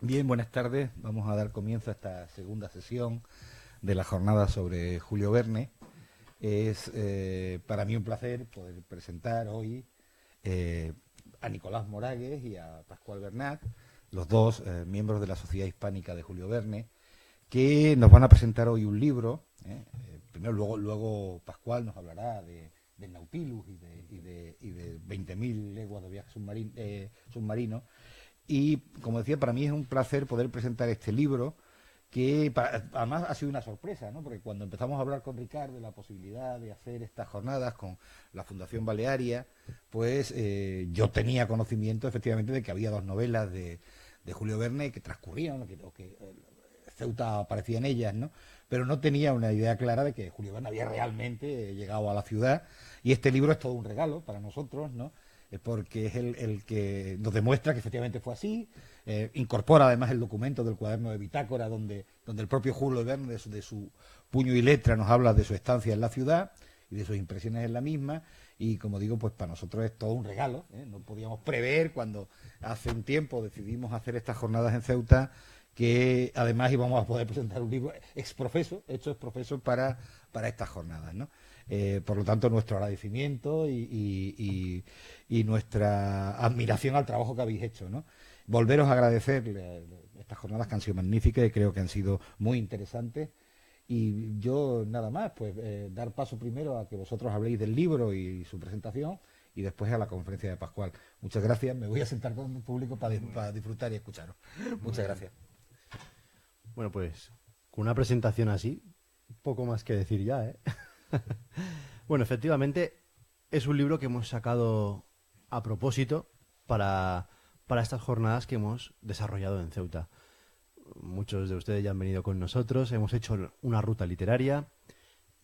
Bien, buenas tardes. Vamos a dar comienzo a esta segunda sesión de la jornada sobre Julio Verne. Es para mí un placer poder presentar hoy a Nicolás Moragues y a Pascual Bernat, los dos miembros de la Sociedad Hispánica de Julio Verne, que nos van a presentar hoy un libro. Primero, luego Pascual nos hablará del Nautilus y de 20.000 leguas de viaje submarino. Y, como decía, para mí es un placer poder presentar este libro, que además ha sido una sorpresa, ¿no? Porque cuando empezamos a hablar con Ricardo de la posibilidad de hacer estas jornadas con la Fundación Balearia, pues yo tenía conocimiento efectivamente de que había dos novelas de Julio Verne que transcurrían, o que Ceuta aparecía en ellas, ¿no? Pero no tenía una idea clara de que Julio Verne había realmente llegado a la ciudad, y este libro es todo un regalo para nosotros, ¿no? Porque es el que nos demuestra que efectivamente fue así. Incorpora además el documento del cuaderno de bitácora donde el propio Julio Verne, de su puño y letra, nos habla de su estancia en la ciudad y de sus impresiones en la misma. Y, como digo, pues para nosotros es todo un regalo, ¿eh? No podíamos prever, cuando hace un tiempo decidimos hacer estas jornadas en Ceuta, que además íbamos a poder presentar un libro hecho exprofeso para estas jornadas, ¿no? Por lo tanto, nuestro agradecimiento y nuestra admiración al trabajo que habéis hecho, ¿no? Volveros a agradecer estas jornadas, que han sido magníficas y creo que han sido muy interesantes. Y yo nada más, pues dar paso primero a que vosotros habléis del libro y su presentación, y después a la conferencia de Pascual. Muchas gracias. Me voy a sentar con el público para disfrutar y escucharos. Muchas gracias. Bueno, pues con una presentación así, poco más que decir ya, ¿eh? Bueno, efectivamente, es un libro que hemos sacado a propósito para estas jornadas que hemos desarrollado en Ceuta. Muchos de ustedes ya han venido con nosotros, hemos hecho una ruta literaria,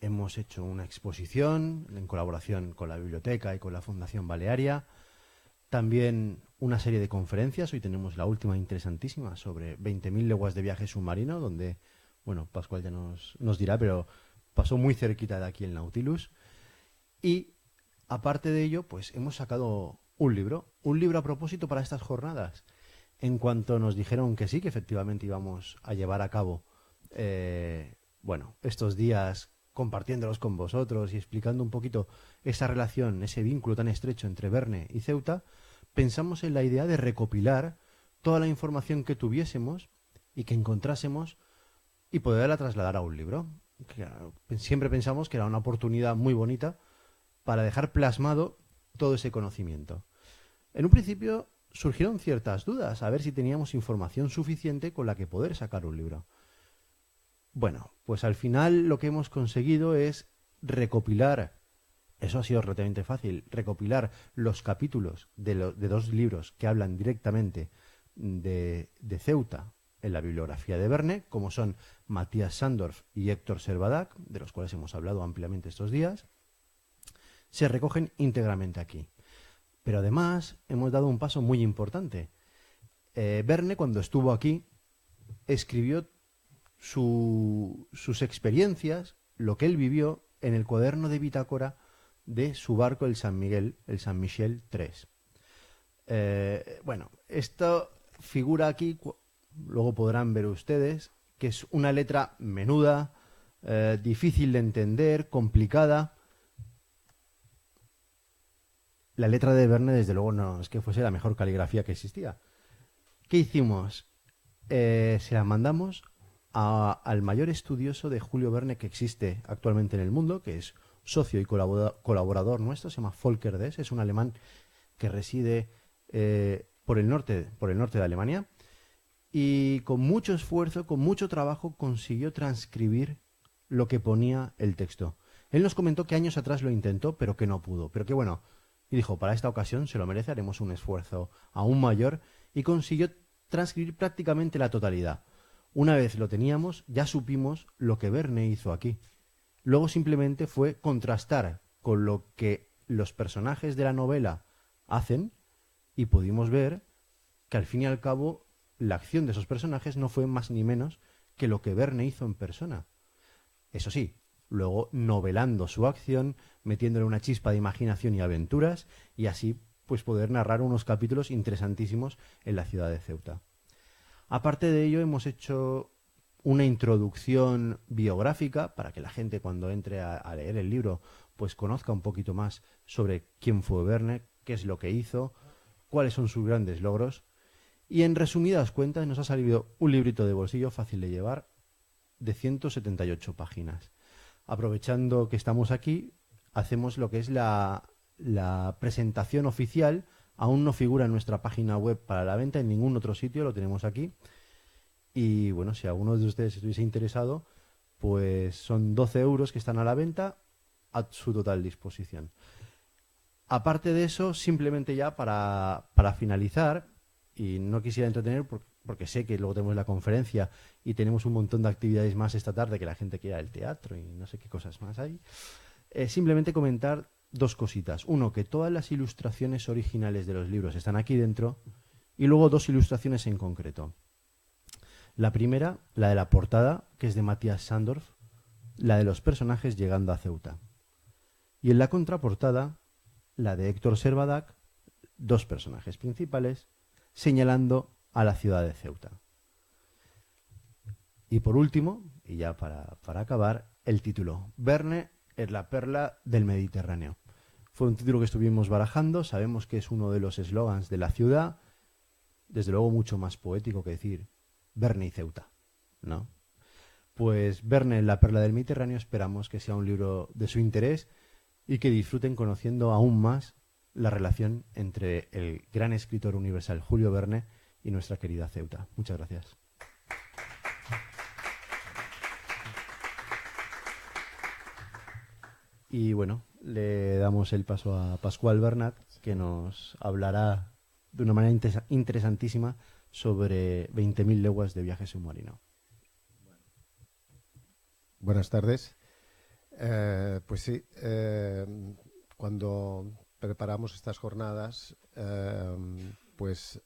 hemos hecho una exposición en colaboración con la biblioteca y con la Fundación Balearia, también una serie de conferencias. Hoy tenemos la última interesantísima sobre 20.000 leguas de viaje submarino, donde, bueno, Pascual ya nos dirá, pero pasó muy cerquita de aquí el Nautilus. Y, aparte de ello, pues hemos sacado un libro a propósito para estas jornadas. En cuanto nos dijeron que sí, que efectivamente íbamos a llevar a cabo, estos días compartiéndolos con vosotros y explicando un poquito esa relación, ese vínculo tan estrecho entre Verne y Ceuta, pensamos en la idea de recopilar toda la información que tuviésemos y que encontrásemos y poderla trasladar a un libro. Siempre pensamos que era una oportunidad muy bonita para dejar plasmado todo ese conocimiento. En un principio surgieron ciertas dudas, a ver si teníamos información suficiente con la que poder sacar un libro. Bueno, pues al final lo que hemos conseguido es recopilar, eso ha sido relativamente fácil, recopilar los capítulos de dos libros que hablan directamente de Ceuta en la bibliografía de Verne, como son Matías Sandorf y Héctor Servadac, de los cuales hemos hablado ampliamente estos días. Se recogen íntegramente aquí. Pero además hemos dado un paso muy importante. Verne, cuando estuvo aquí, escribió sus experiencias, lo que él vivió, en el cuaderno de bitácora de su barco, el San Michel 3. Esto figura aquí, luego podrán ver ustedes, que es una letra menuda, difícil de entender, complicada. La letra de Verne, desde luego, no es que fuese la mejor caligrafía que existía. ¿Qué hicimos? Se la mandamos al mayor estudioso de Julio Verne que existe actualmente en el mundo, que es socio y colaborador nuestro, se llama Volker Dess, es un alemán que reside por el norte de Alemania, y con mucho esfuerzo, con mucho trabajo, consiguió transcribir lo que ponía el texto. Él nos comentó que años atrás lo intentó, pero que no pudo, pero que bueno, y dijo, para esta ocasión se lo merece, haremos un esfuerzo aún mayor, y consiguió transcribir prácticamente la totalidad. Una vez lo teníamos, ya supimos lo que Verne hizo aquí. Luego simplemente fue contrastar con lo que los personajes de la novela hacen, y pudimos ver que al fin y al cabo la acción de esos personajes no fue más ni menos que lo que Verne hizo en persona. Eso sí, luego novelando su acción, metiéndole una chispa de imaginación y aventuras, y así pues poder narrar unos capítulos interesantísimos en la ciudad de Ceuta. Aparte de ello, hemos hecho una introducción biográfica para que la gente cuando entre a leer el libro pues conozca un poquito más sobre quién fue Verne, qué es lo que hizo, cuáles son sus grandes logros. Y en resumidas cuentas nos ha salido un librito de bolsillo fácil de llevar de 178 páginas. Aprovechando que estamos aquí, hacemos lo que es la presentación oficial. Aún no figura en nuestra página web para la venta en ningún otro sitio, lo tenemos aquí. Y bueno, si alguno de ustedes estuviese interesado, pues son 12 euros que están a la venta a su total disposición. Aparte de eso, simplemente ya para finalizar, y no quisiera entretener porque sé que luego tenemos la conferencia y tenemos un montón de actividades más esta tarde que la gente quiera el teatro y no sé qué cosas más hay, simplemente comentar dos cositas. Uno, que todas las ilustraciones originales de los libros están aquí dentro y luego dos ilustraciones en concreto. La primera, la de la portada, que es de Matías Sandorf, la de los personajes llegando a Ceuta. Y en la contraportada, la de Héctor Servadac, dos personajes principales, señalando a la ciudad de Ceuta. Y por último, y ya para acabar, el título. Verne es la perla del Mediterráneo. Fue un título que estuvimos barajando, sabemos que es uno de los eslogans de la ciudad, desde luego mucho más poético que decir Verne y Ceuta, ¿no? Pues Verne, la perla del Mediterráneo, esperamos que sea un libro de su interés y que disfruten conociendo aún más la relación entre el gran escritor universal Julio Verne y nuestra querida Ceuta. Muchas gracias. Y bueno, le damos el paso a Pascual Bernat, que nos hablará de una manera interesantísima sobre 20.000 leguas de viaje submarino. Buenas tardes. Pues sí, cuando preparamos estas jornadas, pues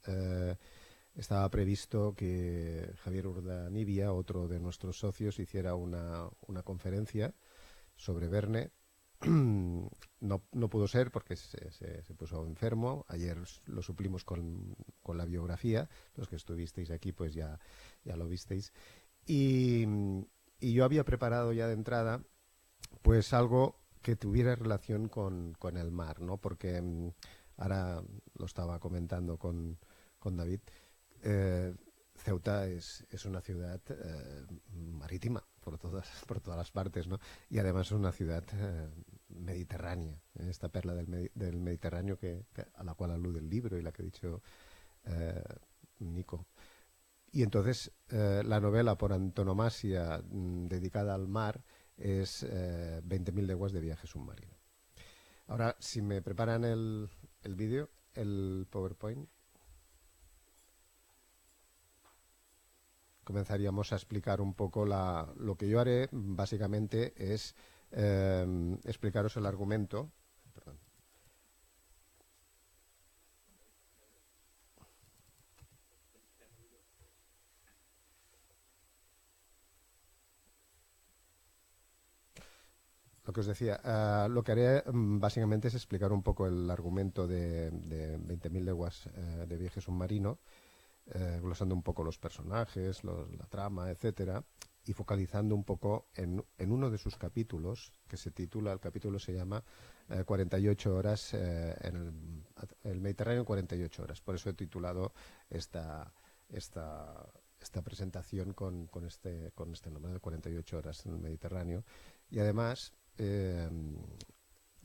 estaba previsto que Javier Urdanibia, otro de nuestros socios, hiciera una conferencia sobre Verne. No pudo ser porque se puso enfermo. Ayer lo suplimos con la biografía. Los que estuvisteis aquí pues ya lo visteis. Y yo había preparado ya de entrada pues algo que tuviera relación con el mar, ¿no? Porque ahora lo estaba comentando con David. Ceuta es una ciudad marítima por todas las partes, ¿no? Y además es una ciudad mediterránea, esta perla del Mediterráneo a la cual alude el libro y la que ha dicho Nico. Y entonces la novela por antonomasia dedicada al mar es 20.000 leguas de viaje submarino. Ahora, si me preparan el vídeo, el PowerPoint, comenzaríamos a explicar un poco lo que yo haré. Básicamente es explicaros el argumento. Perdón. Lo que os decía, lo que haré básicamente es explicar un poco el argumento de 20.000 leguas de viaje submarino, glosando un poco los personajes, la trama, etcétera, y focalizando un poco en uno de sus capítulos, que el capítulo se llama 48 horas en el Mediterráneo en 48 horas. Por eso he titulado esta presentación con este nombre de 48 horas en el Mediterráneo. Y además, ya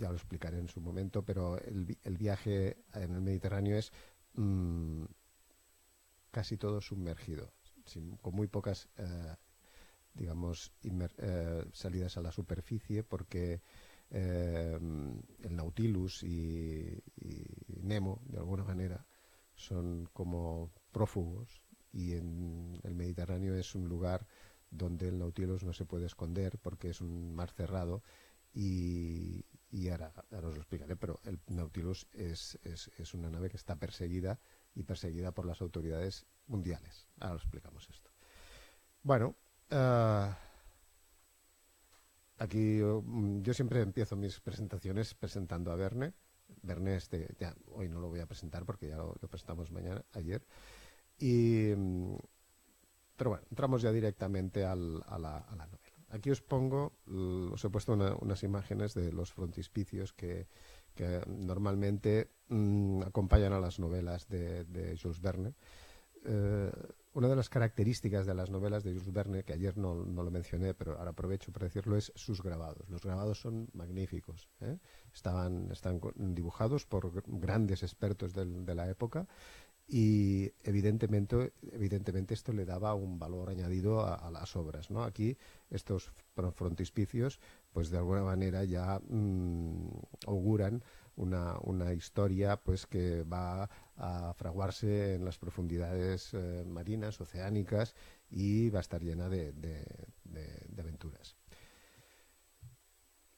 lo explicaré en su momento, pero el viaje en el Mediterráneo es casi todo sumergido, con muy pocas salidas a la superficie, porque el Nautilus y Nemo, de alguna manera, son como prófugos, y en el Mediterráneo es un lugar donde el Nautilus no se puede esconder porque es un mar cerrado, y ahora os lo explicaré, pero el Nautilus es una nave que está perseguida por las autoridades mundiales. Ahora os explicamos esto. Bueno, aquí yo siempre empiezo mis presentaciones presentando a Verne. Verne ya hoy no lo voy a presentar porque ya lo presentamos ayer. Y Pero bueno, entramos ya directamente a la novela. Aquí os he puesto unas imágenes de los frontispicios que normalmente acompañan a las novelas de Jules Verne. Una de las características de las novelas de Jules Verne, que ayer no lo mencioné, pero ahora aprovecho para decirlo, es sus grabados. Los grabados son magníficos, ¿eh? Están dibujados por grandes expertos de la época, y evidentemente esto le daba un valor añadido a las obras, ¿no? Aquí estos frontispicios pues de alguna manera ya auguran una historia pues que va a fraguarse en las profundidades marinas, oceánicas, y va a estar llena de aventuras.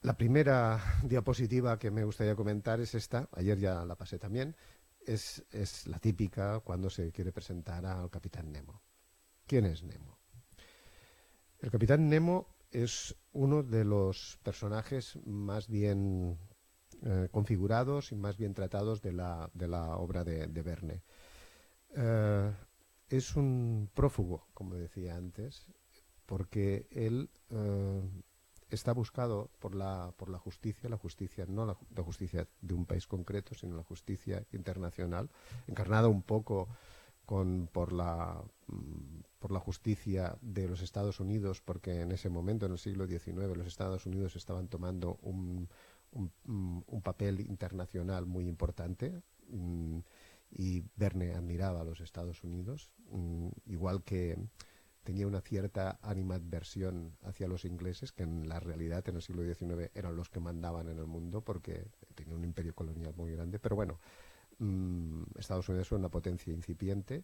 La primera diapositiva que me gustaría comentar es esta, ayer ya la pasé también. Es la típica cuando se quiere presentar al Capitán Nemo. ¿Quién es Nemo? El Capitán Nemo es uno de los personajes más bien configurados y más bien tratados de la obra de Verne. Es un prófugo, como decía antes, porque él está buscado por la justicia, no la justicia de un país concreto, sino la justicia internacional, encarnada un poco por la justicia de los Estados Unidos, porque en ese momento, en el siglo XIX, los Estados Unidos estaban tomando un papel internacional muy importante, y Verne admiraba a los Estados Unidos, igual que tenía una cierta animadversión hacia los ingleses, que en la realidad en el siglo XIX eran los que mandaban en el mundo, porque tenía un imperio colonial muy grande. Pero bueno, Estados Unidos es una potencia incipiente.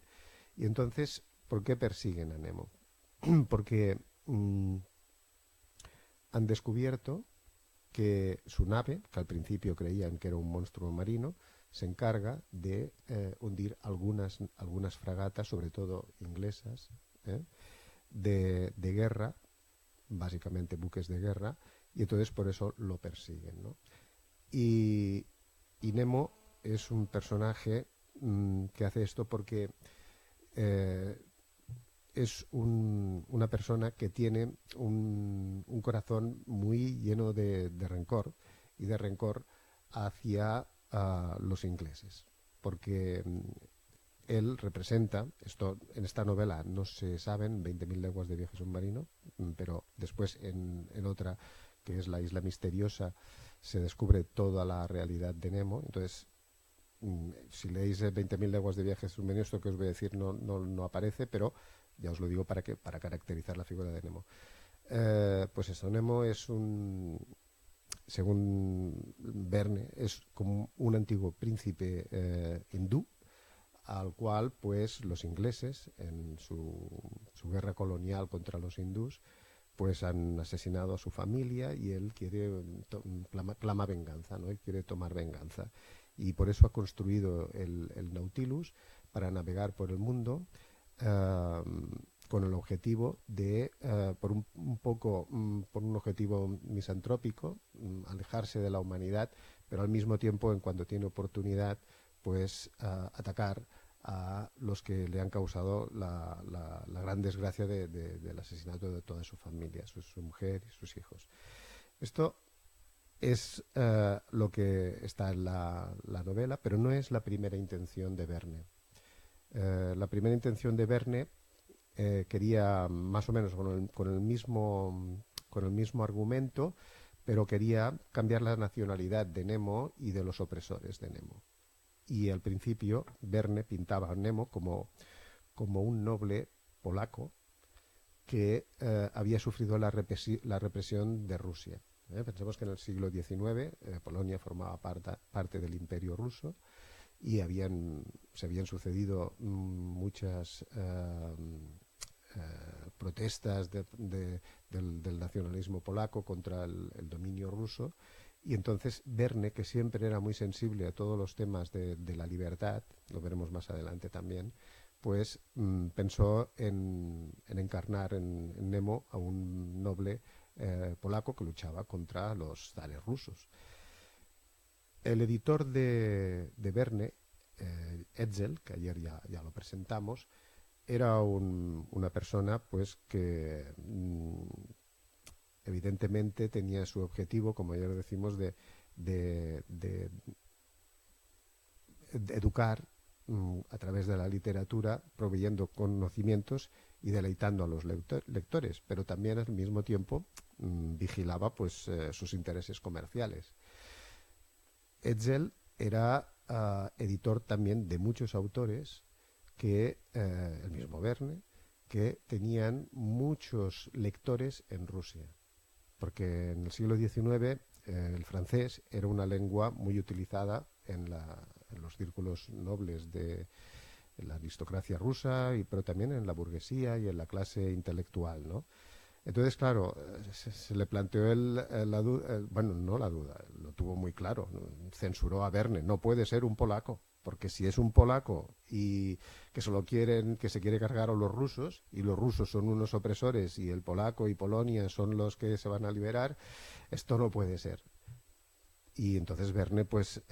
Y entonces, ¿por qué persiguen a Nemo? Porque han descubierto que su nave, que al principio creían que era un monstruo marino, se encarga de hundir algunas fragatas, sobre todo inglesas, de guerra, básicamente buques de guerra, y entonces por eso lo persiguen, ¿no? Y Nemo es un personaje que hace esto porque es una persona que tiene un corazón muy lleno de rencor, y de rencor hacia los ingleses, porque él representa, esto en esta novela no se saben 20.000 leguas de viaje submarino, pero después en otra, que es La isla misteriosa, se descubre toda la realidad de Nemo. Entonces, si leéis 20.000 leguas de viaje submarino, esto que os voy a decir no aparece, pero ya os lo digo para caracterizar la figura de Nemo. Pues eso, Nemo es según Verne, es como un antiguo príncipe hindú, al cual pues los ingleses en su guerra colonial contra los hindús pues han asesinado a su familia, y él clama venganza, ¿no? Él quiere tomar venganza, y por eso ha construido el Nautilus para navegar por el mundo, con el objetivo de, por un objetivo misantrópico, alejarse de la humanidad, pero al mismo tiempo, en cuanto tiene oportunidad, pues atacar a los que le han causado la gran desgracia del asesinato de toda su familia, su mujer y sus hijos. Esto es lo que está en la novela, pero no es la primera intención de Verne. La primera intención de Verne quería, más o menos con el mismo argumento, pero quería cambiar la nacionalidad de Nemo y de los opresores de Nemo. Y al principio Verne pintaba a Nemo como un noble polaco que había sufrido la represión de Rusia. Pensemos que en el siglo XIX Polonia formaba parte del Imperio ruso, y se habían sucedido muchas protestas del nacionalismo polaco contra el dominio ruso. Y entonces Verne, que siempre era muy sensible a todos los temas de la libertad, lo veremos más adelante también, pues pensó en encarnar en Nemo a un noble polaco que luchaba contra los zares rusos. El editor de Verne, Hetzel, que ayer ya lo presentamos, era una persona pues que evidentemente tenía su objetivo, como ya lo decimos, de, de- de educar a través de la literatura, proveyendo conocimientos y deleitando a los lectores, pero también al mismo tiempo vigilaba pues sus intereses comerciales. Hetzel era editor también de muchos autores que, el mismo Verne, que tenían muchos lectores en Rusia, porque en el siglo XIX el francés era una lengua muy utilizada en los círculos nobles de la aristocracia rusa, pero también en la burguesía y en la clase intelectual, ¿no? Entonces, claro, se le planteó la duda, bueno, no la duda, lo tuvo muy claro, ¿no? Censuró a Verne, no puede ser un polaco, porque si es un polaco y que solo quieren, que se quiere cargar a los rusos, y los rusos son unos opresores y el polaco y Polonia son los que se van a liberar, esto no puede ser. Y entonces Verne, pues,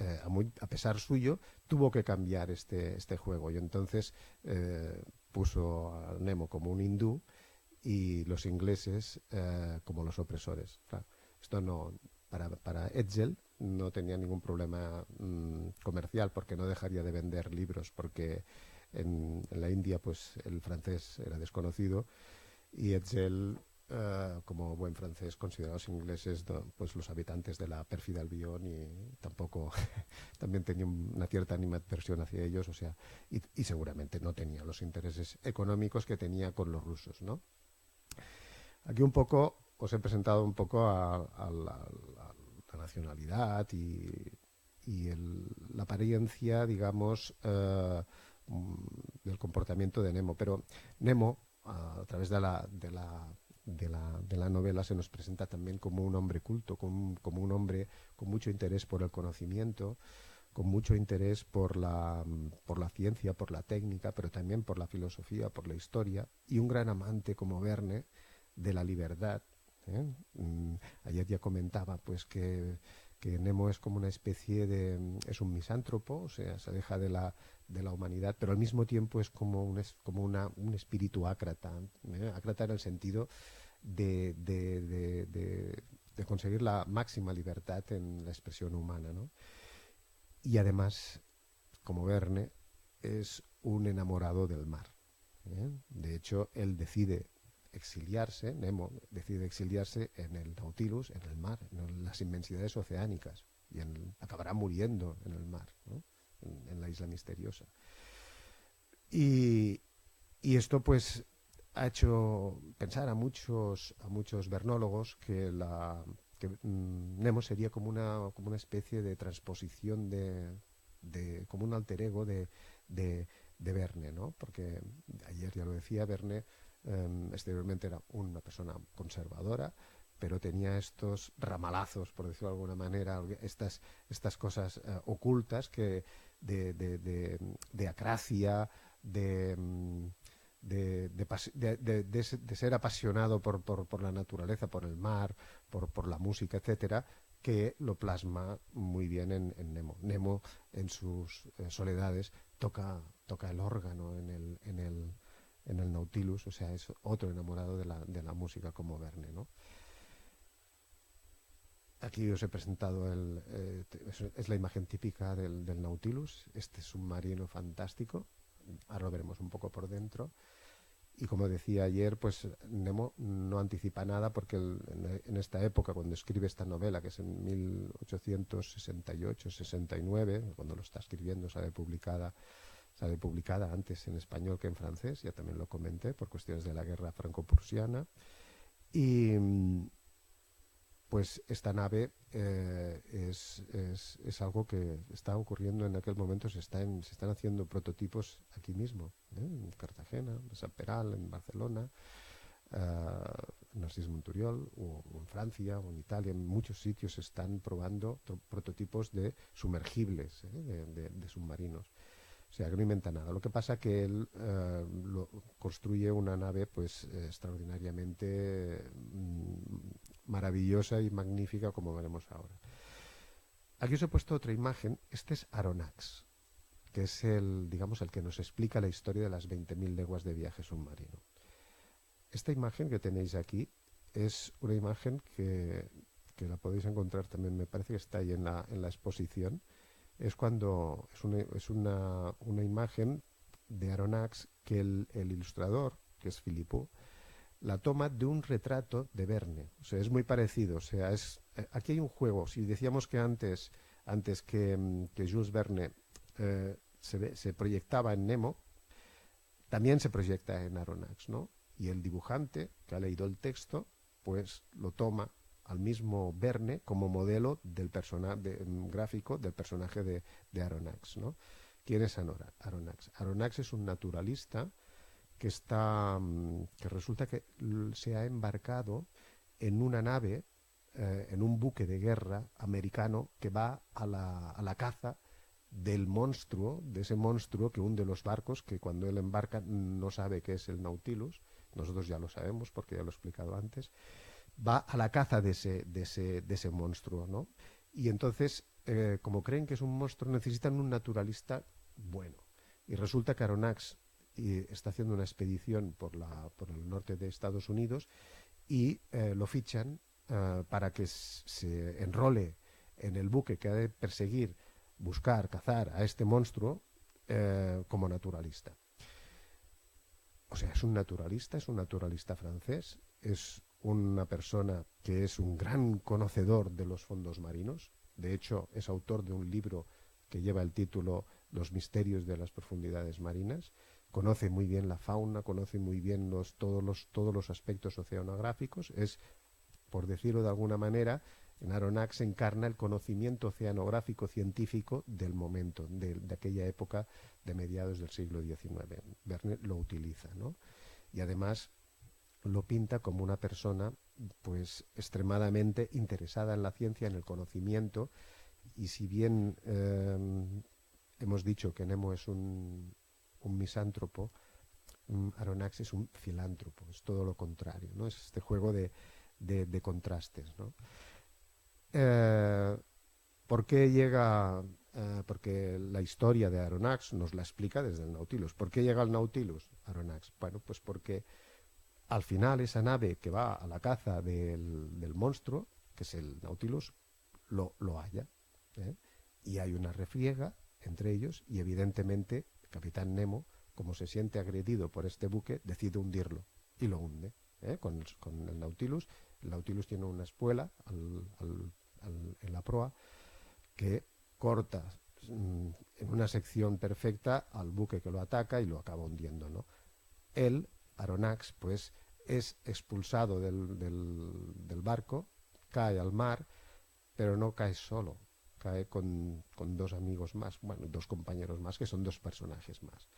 a pesar suyo, tuvo que cambiar este juego. Y entonces puso a Nemo como un hindú y los ingleses como los opresores. Claro, esto no, para Hetzel no tenía ningún problema comercial, porque no dejaría de vender libros, porque en la India pues el francés era desconocido y Hetzel, como buen francés, consideraba a los ingleses pues los habitantes de la pérfida Albión, y tampoco también tenía una cierta animadversión hacia ellos, o sea, y seguramente no tenía los intereses económicos que tenía con los rusos, ¿no? Aquí un poco os he presentado un poco a la nacionalidad y la apariencia, digamos, del comportamiento de Nemo. Pero Nemo, a través de la novela, se nos presenta también como un hombre culto, como un hombre con mucho interés por el conocimiento, con mucho interés por la ciencia, por la técnica, pero también por la filosofía, por la historia, y un gran amante como Verne de la libertad. ¿Eh? Ayer ya comentaba pues que Nemo es como una especie es un misántropo, o sea, se aleja de la humanidad, pero al mismo tiempo es como un espíritu ácrata, ácrata en el sentido de conseguir la máxima libertad en la expresión humana, ¿no? Y además, como Verne, es un enamorado del mar. De hecho, él decide exiliarse, Nemo decide exiliarse en el Nautilus, en el mar, en las inmensidades oceánicas, y acabará muriendo en el mar, ¿no? En la isla misteriosa. Y esto pues ha hecho pensar a muchos vernólogos que Nemo sería como una especie de transposición como un alter ego de Verne, ¿no? Porque ayer ya lo decía, Verne exteriormente era una persona conservadora, pero tenía estos ramalazos, por decirlo de alguna manera, estas cosas ocultas de acracia, de ser apasionado por la naturaleza, por el mar, por la música, etcétera, que lo plasma muy bien en Nemo. Nemo, en sus soledades, toca el órgano en el Nautilus, o sea, es otro enamorado de la música como Verne, ¿no? Aquí os he presentado es la imagen típica del Nautilus, este submarino fantástico. Ahora lo veremos un poco por dentro. Y como decía ayer, pues Nemo no anticipa nada, porque en esta época, cuando escribe esta novela, que es en 1868-69, cuando lo está escribiendo, sale publicada antes en español que en francés, ya también lo comenté, por cuestiones de la guerra franco-prusiana. Y pues esta nave es algo que está ocurriendo en aquel momento. Se están haciendo prototipos aquí mismo, en Cartagena, en San Peral, en Barcelona, en Narcís Monturiol, o en Francia, o en Italia. En muchos sitios se están probando prototipos de sumergibles, de submarinos. O sea, que no inventa nada. Lo que pasa que él construye una nave pues extraordinariamente maravillosa y magnífica, como veremos ahora. Aquí os he puesto otra imagen. Este es Aronnax. que es el, digamos, el que nos explica la historia de las 20.000 leguas de viaje submarino. Esta imagen que tenéis aquí es una imagen que la podéis encontrar también, me parece que está ahí en la exposición. Es cuando es una imagen de Aronnax que el ilustrador, que es Philippot, la toma de un retrato de Verne. O sea, es muy parecido. O sea, aquí hay un juego. Si decíamos que antes que Jules Verne se proyectaba en Nemo, también se proyecta en Aronnax, ¿no? Y el dibujante que ha leído el texto, pues lo toma al mismo Verne como modelo del gráfico del personaje de Aronnax, ¿no? ¿Quién es Aronnax? Aronnax es un naturalista que resulta que se ha embarcado en una nave, en un buque de guerra americano que va a la caza de ese monstruo que hunde los barcos, que cuando él embarca no sabe que es el Nautilus. Nosotros ya lo sabemos porque ya lo he explicado antes. Va a la caza de ese monstruo, ¿no? Y entonces, como creen que es un monstruo, necesitan un naturalista bueno. Y resulta que Aronnax está haciendo una expedición por el norte de Estados Unidos y lo fichan para que se enrole en el buque que ha de perseguir, buscar, cazar a este monstruo como naturalista. O sea, es un naturalista francés, es una persona que es un gran conocedor de los fondos marinos. De hecho, es autor de un libro que lleva el título Los misterios de las profundidades marinas. Conoce muy bien la fauna, conoce muy bien todos los aspectos oceanográficos. Es, por decirlo de alguna manera, en Aronnax encarna el conocimiento oceanográfico científico del momento, de aquella época de mediados del siglo XIX. Verne lo utiliza, ¿no? Y además lo pinta como una persona pues extremadamente interesada en la ciencia, en el conocimiento, y si bien hemos dicho que Nemo es un misántropo, Aronnax es un filántropo, es todo lo contrario, ¿no? Es este juego de contrastes, ¿no? ¿Por qué llega? Porque la historia de Aronnax nos la explica desde el Nautilus. ¿Por qué llega al Nautilus, Aronnax? Bueno, pues porque al final esa nave que va a la caza del monstruo, que es el Nautilus, lo halla, ¿eh? Y hay una refriega entre ellos y evidentemente el capitán Nemo, como se siente agredido por este buque, decide hundirlo y lo hunde, ¿eh? Con el Nautilus. El Nautilus tiene una espuela en la proa que corta en una sección perfecta al buque que lo ataca y lo acaba hundiendo, ¿no? Él, Aronnax, pues es expulsado del barco, cae al mar, pero no cae solo, cae con dos amigos más, bueno, dos compañeros más, que son dos personajes más.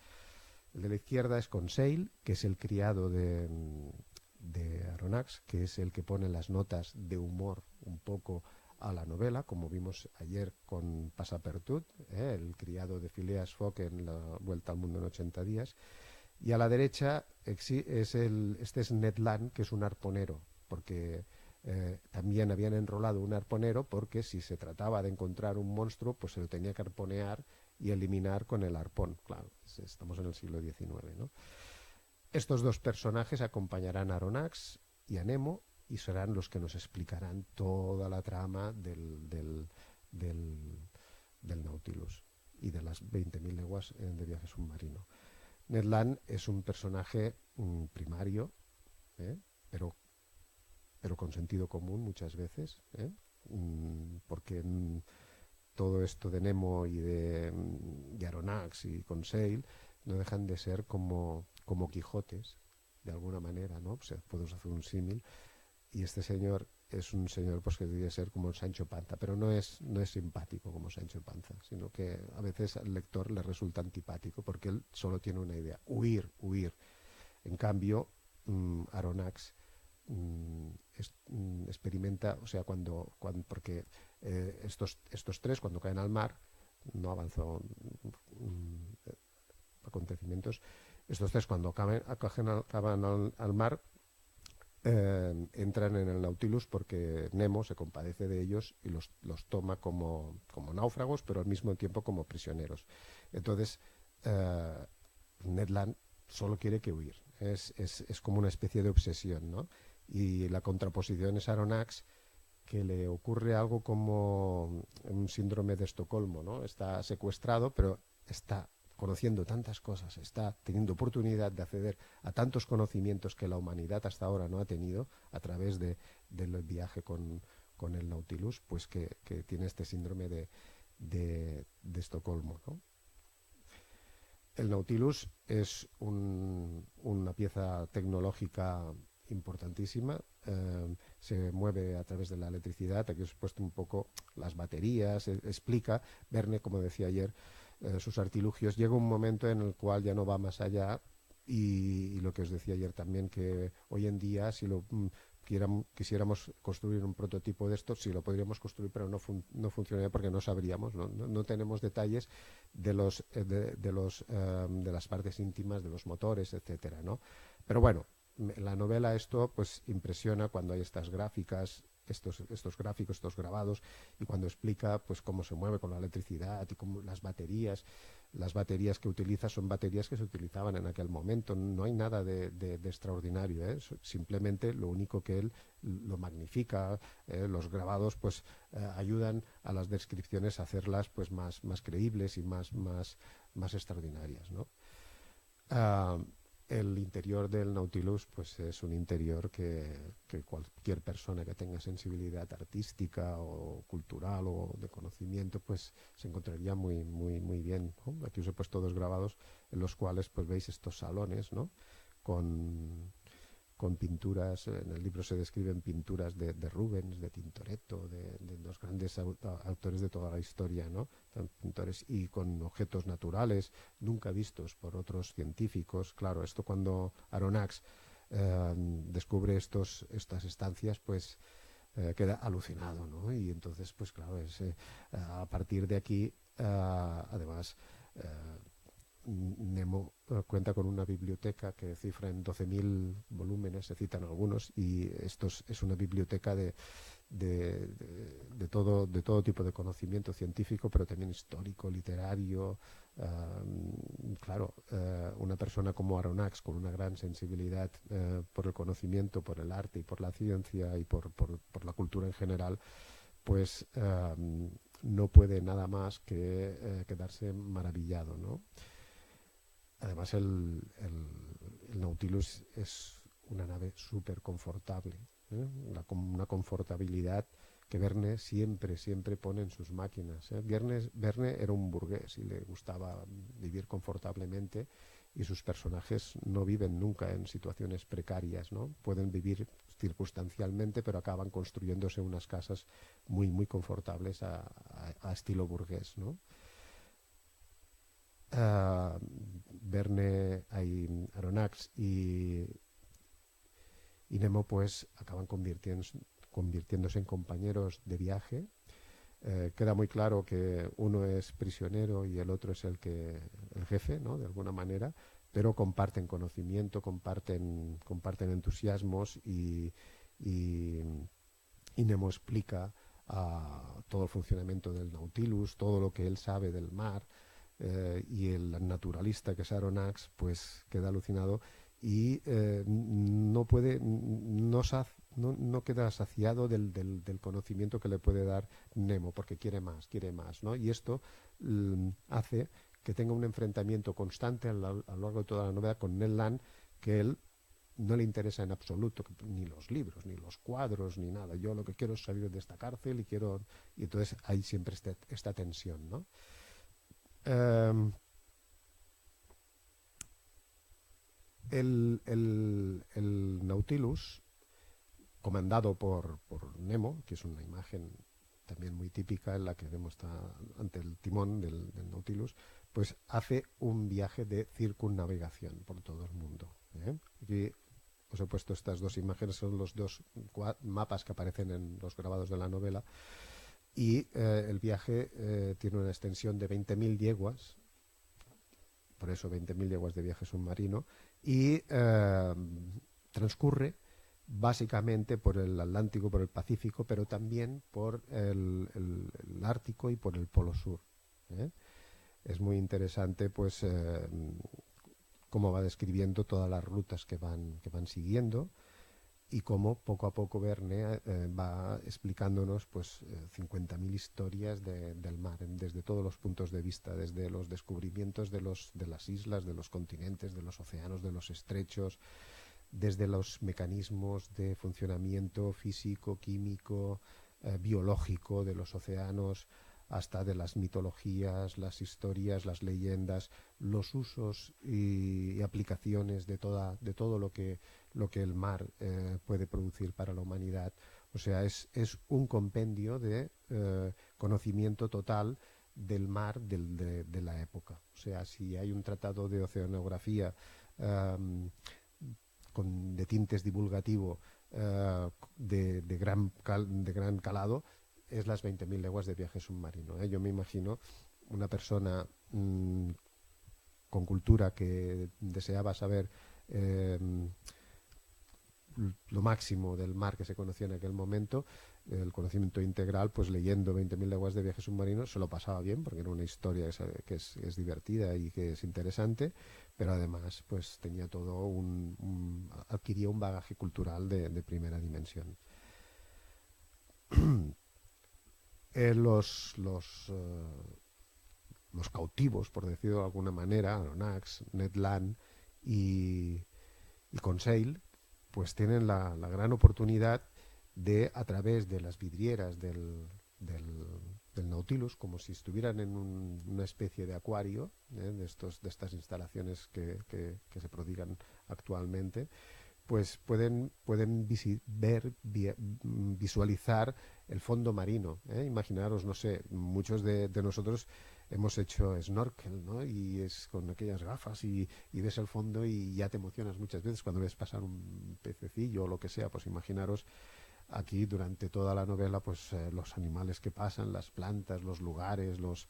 El de la izquierda es Conseil, que es el criado de Aronnax, que es el que pone las notas de humor un poco a la novela, como vimos ayer con Passepartout, el criado de Phileas Fogg en La Vuelta al Mundo en 80 días. Y a la derecha este es Ned Land, que es un arponero, porque también habían enrolado un arponero, porque si se trataba de encontrar un monstruo, pues se lo tenía que arponear y eliminar con el arpón. Claro, estamos en el siglo XIX, ¿no? Estos dos personajes acompañarán a Aronnax y a Nemo y serán los que nos explicarán toda la trama del Nautilus y de las 20.000 leguas de viaje submarino. Ned Land es un personaje primario, pero con sentido común muchas veces, porque todo esto de Nemo y de Aronnax y Conseil no dejan de ser como Quijotes, de alguna manera, ¿no? O sea, podemos hacer un símil. Y este señor es un señor pues que debería ser como Sancho Panza, pero no es simpático como Sancho Panza, sino que a veces al lector le resulta antipático porque él solo tiene una idea: huir. En cambio, Aronnax experimenta, o sea, porque estos tres cuando caen al mar, no avanzó acontecimientos, estos tres cuando acaban al mar entran en el Nautilus porque Nemo se compadece de ellos y los toma como náufragos, pero al mismo tiempo como prisioneros. Entonces, Ned Land solo quiere que huir. Es como una especie de obsesión, ¿no? Y la contraposición es Aronnax, que le ocurre algo como un síndrome de Estocolmo, ¿no? Está secuestrado, pero está conociendo tantas cosas, está teniendo oportunidad de acceder a tantos conocimientos que la humanidad hasta ahora no ha tenido a través del viaje con el Nautilus, pues que tiene este síndrome de Estocolmo, ¿no? El Nautilus es una pieza tecnológica importantísima. Se mueve a través de la electricidad. Aquí os he puesto un poco las baterías. Explica Verne, como decía ayer, sus artilugios. Llega un momento en el cual ya no va más allá y lo que os decía ayer también, que hoy en día si quisiéramos construir un prototipo de esto, sí lo podríamos construir, pero no funcionaría porque no sabríamos, no tenemos detalles de las partes íntimas de los motores, etcétera, ¿no? Pero bueno, en la novela esto pues impresiona cuando hay estas gráficas, estos gráficos, estos grabados, y cuando explica pues cómo se mueve con la electricidad y cómo las baterías que utiliza son baterías que se utilizaban en aquel momento. No hay nada de extraordinario, ¿eh? Simplemente lo único que él lo magnifica, los grabados pues ayudan a las descripciones a hacerlas pues más creíbles y más extraordinarias, ¿no? El interior del Nautilus pues es un interior que cualquier persona que tenga sensibilidad artística o cultural o de conocimiento pues se encontraría muy bien, ¿no? Aquí os he puesto dos grabados en los cuales pues veis estos salones, ¿no? con pinturas. En el libro se describen pinturas de Rubens, de Tintoretto, de los grandes autores de toda la historia, ¿no? Pintores, y con objetos naturales nunca vistos por otros científicos. Claro, esto cuando Aronnax descubre estas estancias, pues queda alucinado, ¿no? Y entonces, pues claro, a partir de aquí, además, Nemo cuenta con una biblioteca que cifra en 12.000 volúmenes, se citan algunos, y esto es una biblioteca de todo tipo de conocimiento científico, pero también histórico, literario. Claro, una persona como Aronnax, con una gran sensibilidad por el conocimiento, por el arte y por la ciencia y por la cultura en general, pues no puede nada más que quedarse maravillado, ¿no? Además, el Nautilus es una nave súper confortable, ¿eh? Una confortabilidad que Verne siempre pone en sus máquinas, ¿eh? Verne era un burgués y le gustaba vivir confortablemente, y sus personajes no viven nunca en situaciones precarias, ¿no? Pueden vivir circunstancialmente, pero acaban construyéndose unas casas muy confortables a estilo burgués, ¿no? Verne, Aronnax y Nemo pues acaban convirtiéndose en compañeros de viaje. Queda muy claro que uno es prisionero y el otro es el jefe, ¿no? De alguna manera, pero comparten conocimiento, comparten entusiasmos, y Nemo explica todo el funcionamiento del Nautilus, todo lo que él sabe del mar. Y el naturalista, que es Aronnax, pues queda alucinado y no queda saciado del conocimiento que le puede dar Nemo, porque quiere más, ¿no? Y esto hace que tenga un enfrentamiento constante a lo largo de toda la novela con Ned Land, que él no le interesa en absoluto ni los libros, ni los cuadros, ni nada. Yo lo que quiero es salir de esta cárcel y entonces hay siempre esta tensión, ¿no? El Nautilus, comandado por Nemo, que es una imagen también muy típica en la que Nemo está ante el timón del Nautilus, pues hace un viaje de circunnavegación por todo el mundo, ¿eh? Aquí os he puesto estas dos imágenes, son los dos mapas que aparecen en los grabados de la novela, y el viaje tiene una extensión de 20.000 leguas, por eso 20.000 leguas de viaje submarino, y transcurre básicamente por el Atlántico, por el Pacífico, pero también por el Ártico y por el Polo Sur. ¿Eh? Es muy interesante, pues, cómo va describiendo todas las rutas que van siguiendo, y cómo poco a poco Verne va explicándonos, pues, 50.000 historias del mar, desde todos los puntos de vista, desde los descubrimientos de las islas, de los continentes, de los océanos, de los estrechos, desde los mecanismos de funcionamiento físico, químico, biológico de los océanos, hasta de las mitologías, las historias, las leyendas, los usos y aplicaciones de todo lo que el mar puede producir para la humanidad. O sea, es un compendio de conocimiento total del mar de la época. O sea, si hay un tratado de oceanografía de tintes divulgativo de gran calado, es las 20.000 leguas de viaje submarino. Yo me imagino una persona con cultura que deseaba saber lo máximo del mar que se conocía en aquel momento, el conocimiento integral, pues leyendo 20.000 leguas de viaje submarino se lo pasaba bien, porque era una historia que es divertida y que es interesante, pero además pues tenía todo adquiría un bagaje cultural de primera dimensión. Los cautivos, por decirlo de alguna manera, Aronnax, Ned Land y Conseil, pues tienen la gran oportunidad de, a través de las vidrieras del Nautilus, como si estuvieran en una especie de acuario, de estas instalaciones que se prodigan actualmente, pues pueden visualizar el fondo marino. Imaginaros, no sé, muchos de nosotros hemos hecho snorkel, ¿no? Y es con aquellas gafas y ves el fondo y ya te emocionas muchas veces cuando ves pasar un pececillo o lo que sea. Pues imaginaros aquí durante toda la novela, pues los animales que pasan, las plantas, los lugares, los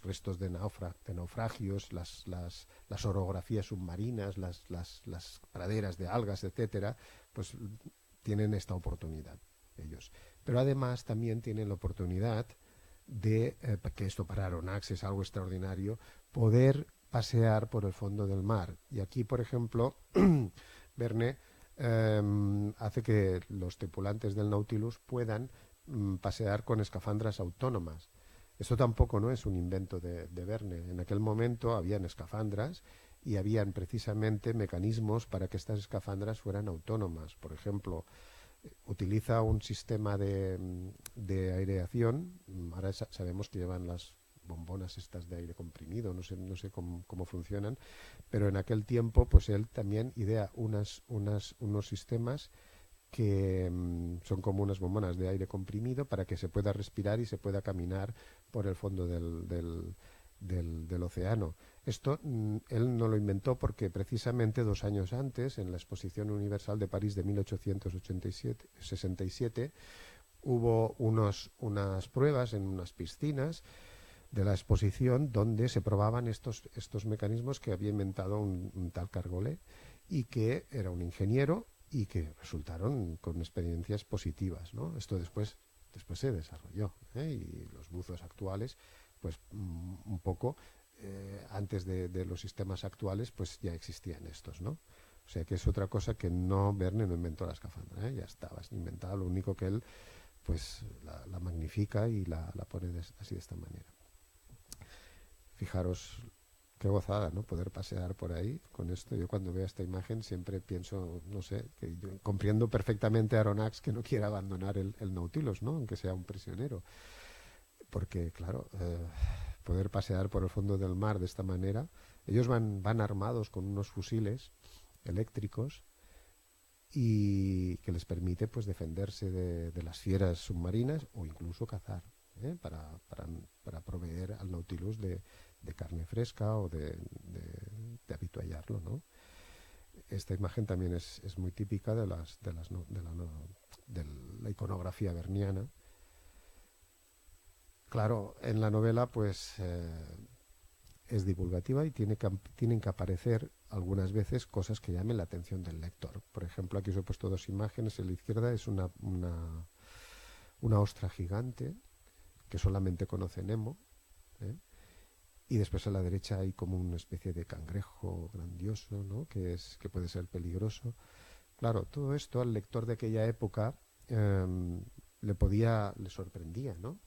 restos de naufragios, las orografías submarinas, las praderas de algas, etcétera, pues tienen esta oportunidad ellos. Pero además también tienen la oportunidad de, que esto para Aronnax es algo extraordinario, poder pasear por el fondo del mar. Y aquí, por ejemplo, Verne hace que los tripulantes del Nautilus puedan pasear con escafandras autónomas. Esto tampoco no es un invento de Verne. En aquel momento habían escafandras y habían precisamente mecanismos para que estas escafandras fueran autónomas. Por ejemplo, utiliza un sistema de aireación. Ahora sabemos que llevan las bombonas estas de aire comprimido, no sé cómo funcionan, pero en aquel tiempo pues él también idea unos sistemas que son como unas bombonas de aire comprimido para que se pueda respirar y se pueda caminar por el fondo del océano. Esto él no lo inventó porque precisamente 2 años antes, en la Exposición Universal de París de 1867, hubo unas pruebas en unas piscinas de la exposición donde se probaban estos mecanismos que había inventado un tal Cargolé, y que era un ingeniero y que resultaron con experiencias positivas, ¿no? Esto después se desarrolló, y los buzos actuales, pues un poco antes de los sistemas actuales, pues ya existían estos, ¿no? O sea que es otra cosa que Verne no inventó la escafandra, ya estaba inventada, lo único que él pues la magnifica y la pone así de esta manera. Fijaros qué gozada, ¿no? Poder pasear por ahí con esto. Yo cuando veo esta imagen siempre pienso, no sé, que yo comprendo perfectamente a Aronnax que no quiera abandonar el Nautilus, ¿no? Aunque sea un prisionero. Porque, claro, poder pasear por el fondo del mar de esta manera, ellos van armados con unos fusiles eléctricos y que les permite pues defenderse de las fieras submarinas o incluso cazar, para proveer al Nautilus de carne fresca o de habituallarlo, ¿no? Esta imagen también es muy típica de la iconografía verniana. Claro, en la novela pues es divulgativa y tienen que aparecer algunas veces cosas que llamen la atención del lector. Por ejemplo, aquí os he puesto dos imágenes. En la izquierda es una ostra gigante que solamente conoce Nemo, ¿eh? Y después a la derecha hay como una especie de cangrejo grandioso, ¿no? que puede ser peligroso. Claro, todo esto al lector de aquella época le sorprendía, ¿no?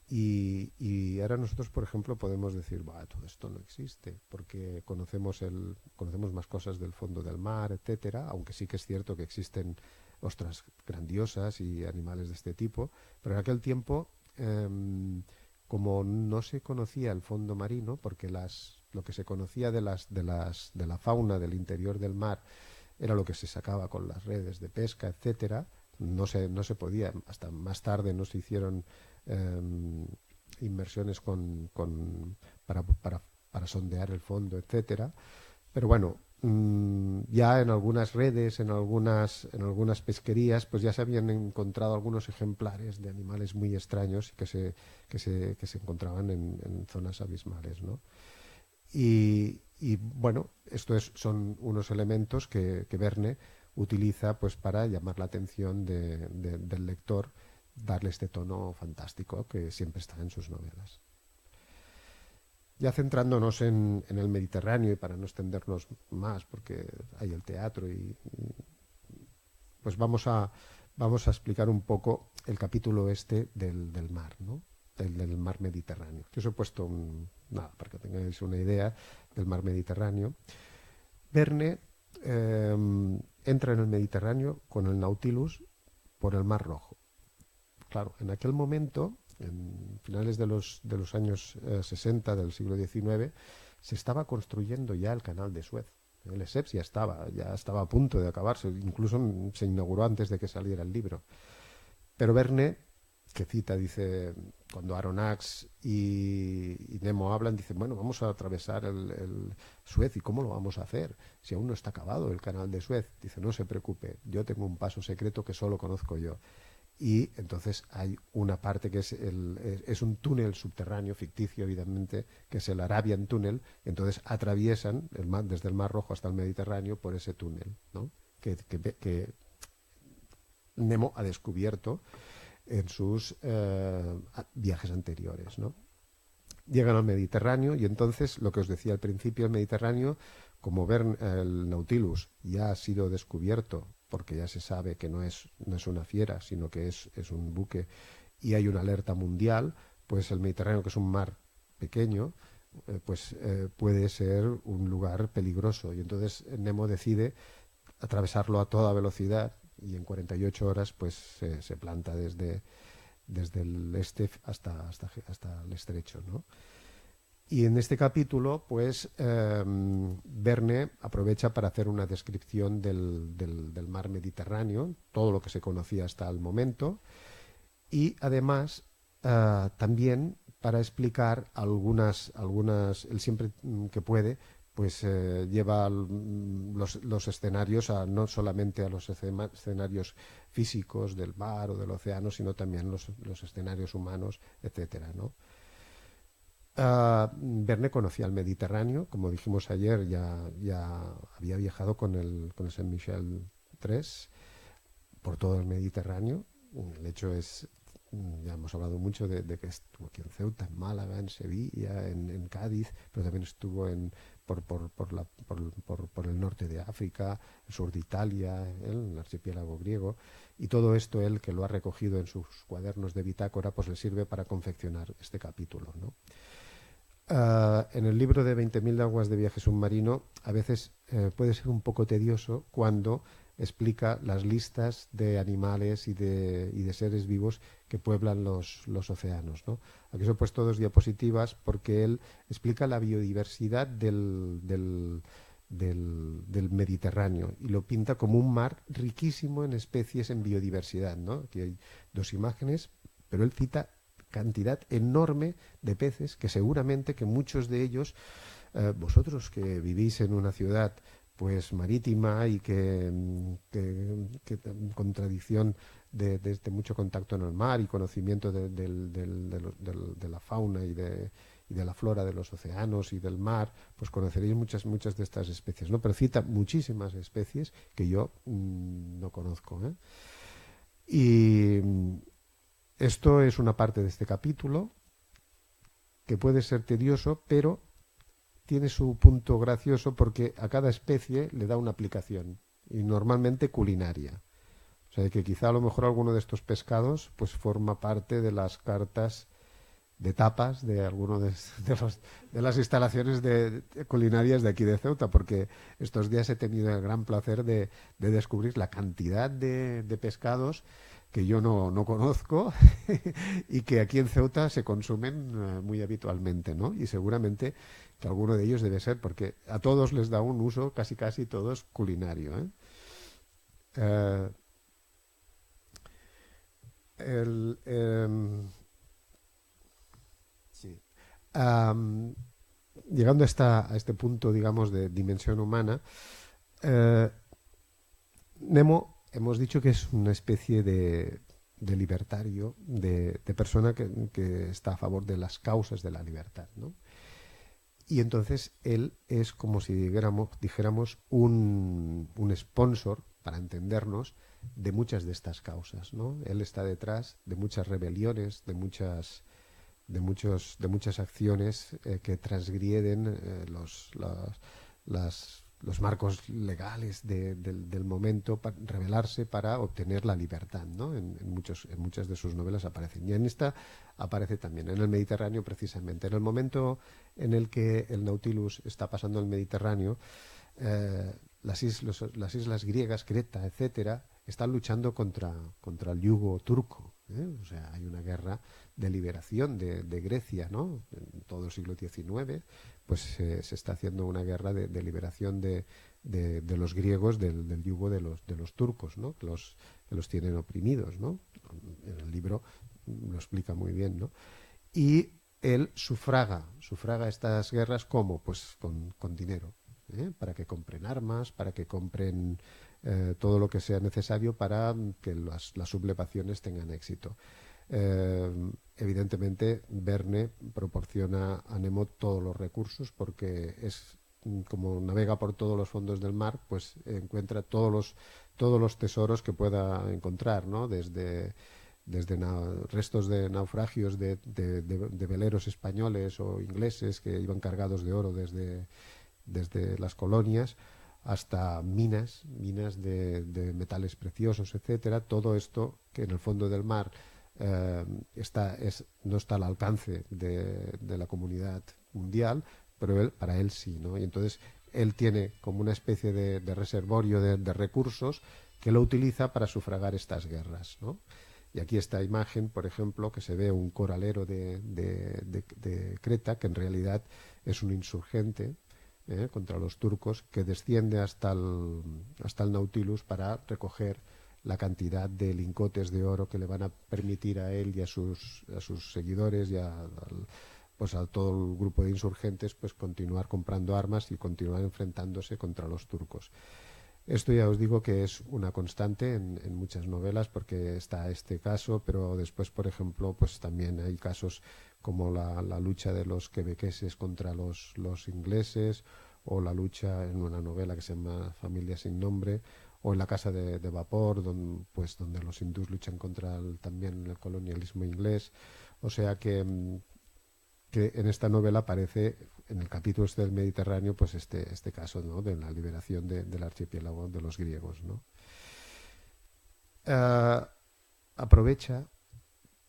Y ahora nosotros, por ejemplo, podemos decir, todo esto no existe, porque conocemos más cosas del fondo del mar, etcétera, aunque sí que es cierto que existen ostras grandiosas y animales de este tipo, pero en aquel tiempo, como no se conocía el fondo marino, porque lo que se conocía de la fauna del interior del mar era lo que se sacaba con las redes de pesca, etcétera, no se podía, hasta más tarde no se hicieron inversiones para sondear el fondo, etcétera. Pero bueno, ya en algunas redes, en algunas pesquerías, pues ya se habían encontrado algunos ejemplares de animales muy extraños que se encontraban en zonas abismales, ¿no? Y bueno, son unos elementos que Verne utiliza pues para llamar la atención del lector, darle este tono fantástico que siempre está en sus novelas. Ya centrándonos en el Mediterráneo y para no extendernos más porque hay el teatro pues vamos a explicar un poco el capítulo del mar, ¿no? Del mar Mediterráneo. Yo os he puesto nada, para que tengáis una idea del mar Mediterráneo. Verne entra en el Mediterráneo con el Nautilus por el Mar Rojo. Claro, en aquel momento, en finales de los años 60 del siglo XIX, se estaba construyendo ya el canal de Suez. El Lesseps ya estaba a punto de acabarse, incluso se inauguró antes de que saliera el libro. Pero Verne, que cita, dice, cuando Aronnax y Nemo hablan, dicen, bueno, vamos a atravesar el Suez, ¿y cómo lo vamos a hacer? Si aún no está acabado el canal de Suez. Dice, no se preocupe, yo tengo un paso secreto que solo conozco yo. Y entonces hay una parte que es un túnel subterráneo, ficticio evidentemente, que es el Arabian Tunnel. Entonces atraviesan desde el Mar Rojo hasta el Mediterráneo por ese túnel, ¿no? que Nemo ha descubierto en sus viajes anteriores, ¿no? Llegan al Mediterráneo y entonces, lo que os decía al principio, el Mediterráneo, como el Nautilus ya ha sido descubierto, porque ya se sabe que no es una fiera, sino que es un buque y hay una alerta mundial, pues el Mediterráneo, que es un mar pequeño, puede ser un lugar peligroso. Y entonces Nemo decide atravesarlo a toda velocidad y en 48 horas pues se planta desde el este hasta el estrecho, ¿no? Y en este capítulo, pues, Verne aprovecha para hacer una descripción del mar Mediterráneo, todo lo que se conocía hasta el momento, y además también para explicar algunas, él siempre que puede, pues lleva los escenarios no solamente a los escenarios físicos del mar o del océano, sino también los escenarios humanos, etcétera, ¿no? Verne conocía el Mediterráneo, como dijimos ayer, ya había viajado con el Saint Michel III por todo el Mediterráneo. El hecho es, ya hemos hablado mucho de que estuvo aquí en Ceuta, en Málaga, en Sevilla, en Cádiz, pero también estuvo por el norte de África, el sur de Italia, el archipiélago griego, y todo esto él, que lo ha recogido en sus cuadernos de bitácora, pues le sirve para confeccionar este capítulo, ¿no? En el libro de 20.000 leguas de viaje submarino a veces puede ser un poco tedioso cuando explica las listas de animales y de seres vivos que pueblan los océanos, ¿no? Aquí os he puesto dos diapositivas porque él explica la biodiversidad del Mediterráneo y lo pinta como un mar riquísimo en especies, en biodiversidad, ¿no? Aquí hay dos imágenes, pero él cita cantidad enorme de peces que seguramente que muchos de ellos, vosotros que vivís en una ciudad pues marítima y que con tradición de mucho contacto en el mar y conocimiento de la fauna y de de la flora de los océanos y del mar, pues conoceréis muchas de estas especies, ¿no? Pero cita muchísimas especies que yo no conozco, ¿eh? Y esto es una parte de este capítulo que puede ser tedioso, pero tiene su punto gracioso porque a cada especie le da una aplicación, y normalmente culinaria. O sea, que quizá a lo mejor alguno de estos pescados pues forma parte de las cartas de tapas de alguno de las instalaciones culinarias de aquí de Ceuta, porque estos días he tenido el gran placer de descubrir la cantidad de pescados que yo no conozco y que aquí en Ceuta se consumen muy habitualmente, ¿no? Y seguramente que alguno de ellos debe ser, porque a todos les da un uso casi todos culinario, ¿eh? El, sí. Am, Llegando a este punto, digamos, de dimensión humana, eh, Nemo hemos dicho que es una especie de libertario, de persona que está a favor de las causas de la libertad, ¿no? Y entonces él es como si dijéramos un sponsor, para entendernos, de muchas de estas causas, ¿no? Él está detrás de muchas rebeliones, de muchas acciones que transgreden los marcos legales del momento, para rebelarse para obtener la libertad, ¿no? En muchas de sus novelas aparecen. Y en esta aparece también, en el Mediterráneo precisamente. En el momento en el que el Nautilus está pasando el Mediterráneo, las islas griegas, Creta, etcétera, están luchando contra el yugo turco, ¿eh? O sea, hay una guerra de liberación de Grecia, ¿no? En todo el siglo XIX, pues se está haciendo una guerra de liberación de los griegos del yugo de los turcos, ¿no? Que los tienen oprimidos, ¿no? En el libro lo explica muy bien, ¿no? Y él sufraga estas guerras, ¿cómo? Pues con dinero, ¿eh? Para que compren armas, para que compren todo lo que sea necesario para que las sublevaciones tengan éxito. Evidentemente, Verne proporciona a Nemo todos los recursos porque es como navega por todos los fondos del mar, pues encuentra todos los tesoros que pueda encontrar, ¿no? Desde restos de naufragios de veleros españoles o ingleses que iban cargados de oro desde las colonias, hasta minas de metales preciosos, etcétera. Todo esto que en el fondo del mar no está al alcance de la comunidad mundial, pero para él sí, ¿no? Y entonces él tiene como una especie de reservorio de recursos que lo utiliza para sufragar estas guerras, ¿no? Y aquí esta imagen, por ejemplo, que se ve un coralero de Creta, que en realidad es un insurgente contra los turcos, que desciende hasta el Nautilus para recoger la cantidad de lingotes de oro que le van a permitir a él y a sus seguidores y pues a todo el grupo de insurgentes pues continuar comprando armas y continuar enfrentándose contra los turcos. Esto ya os digo que es una constante en muchas novelas, porque está este caso, pero después, por ejemplo, pues también hay casos como la lucha de los quebequeses contra los ingleses, o la lucha en una novela que se llama Familia sin nombre, o en La casa de vapor, donde los hindús luchan contra también el colonialismo inglés. O sea que en esta novela aparece, en el capítulo este del Mediterráneo, pues este caso, ¿no? De la liberación del archipiélago de los griegos, ¿no? Aprovecha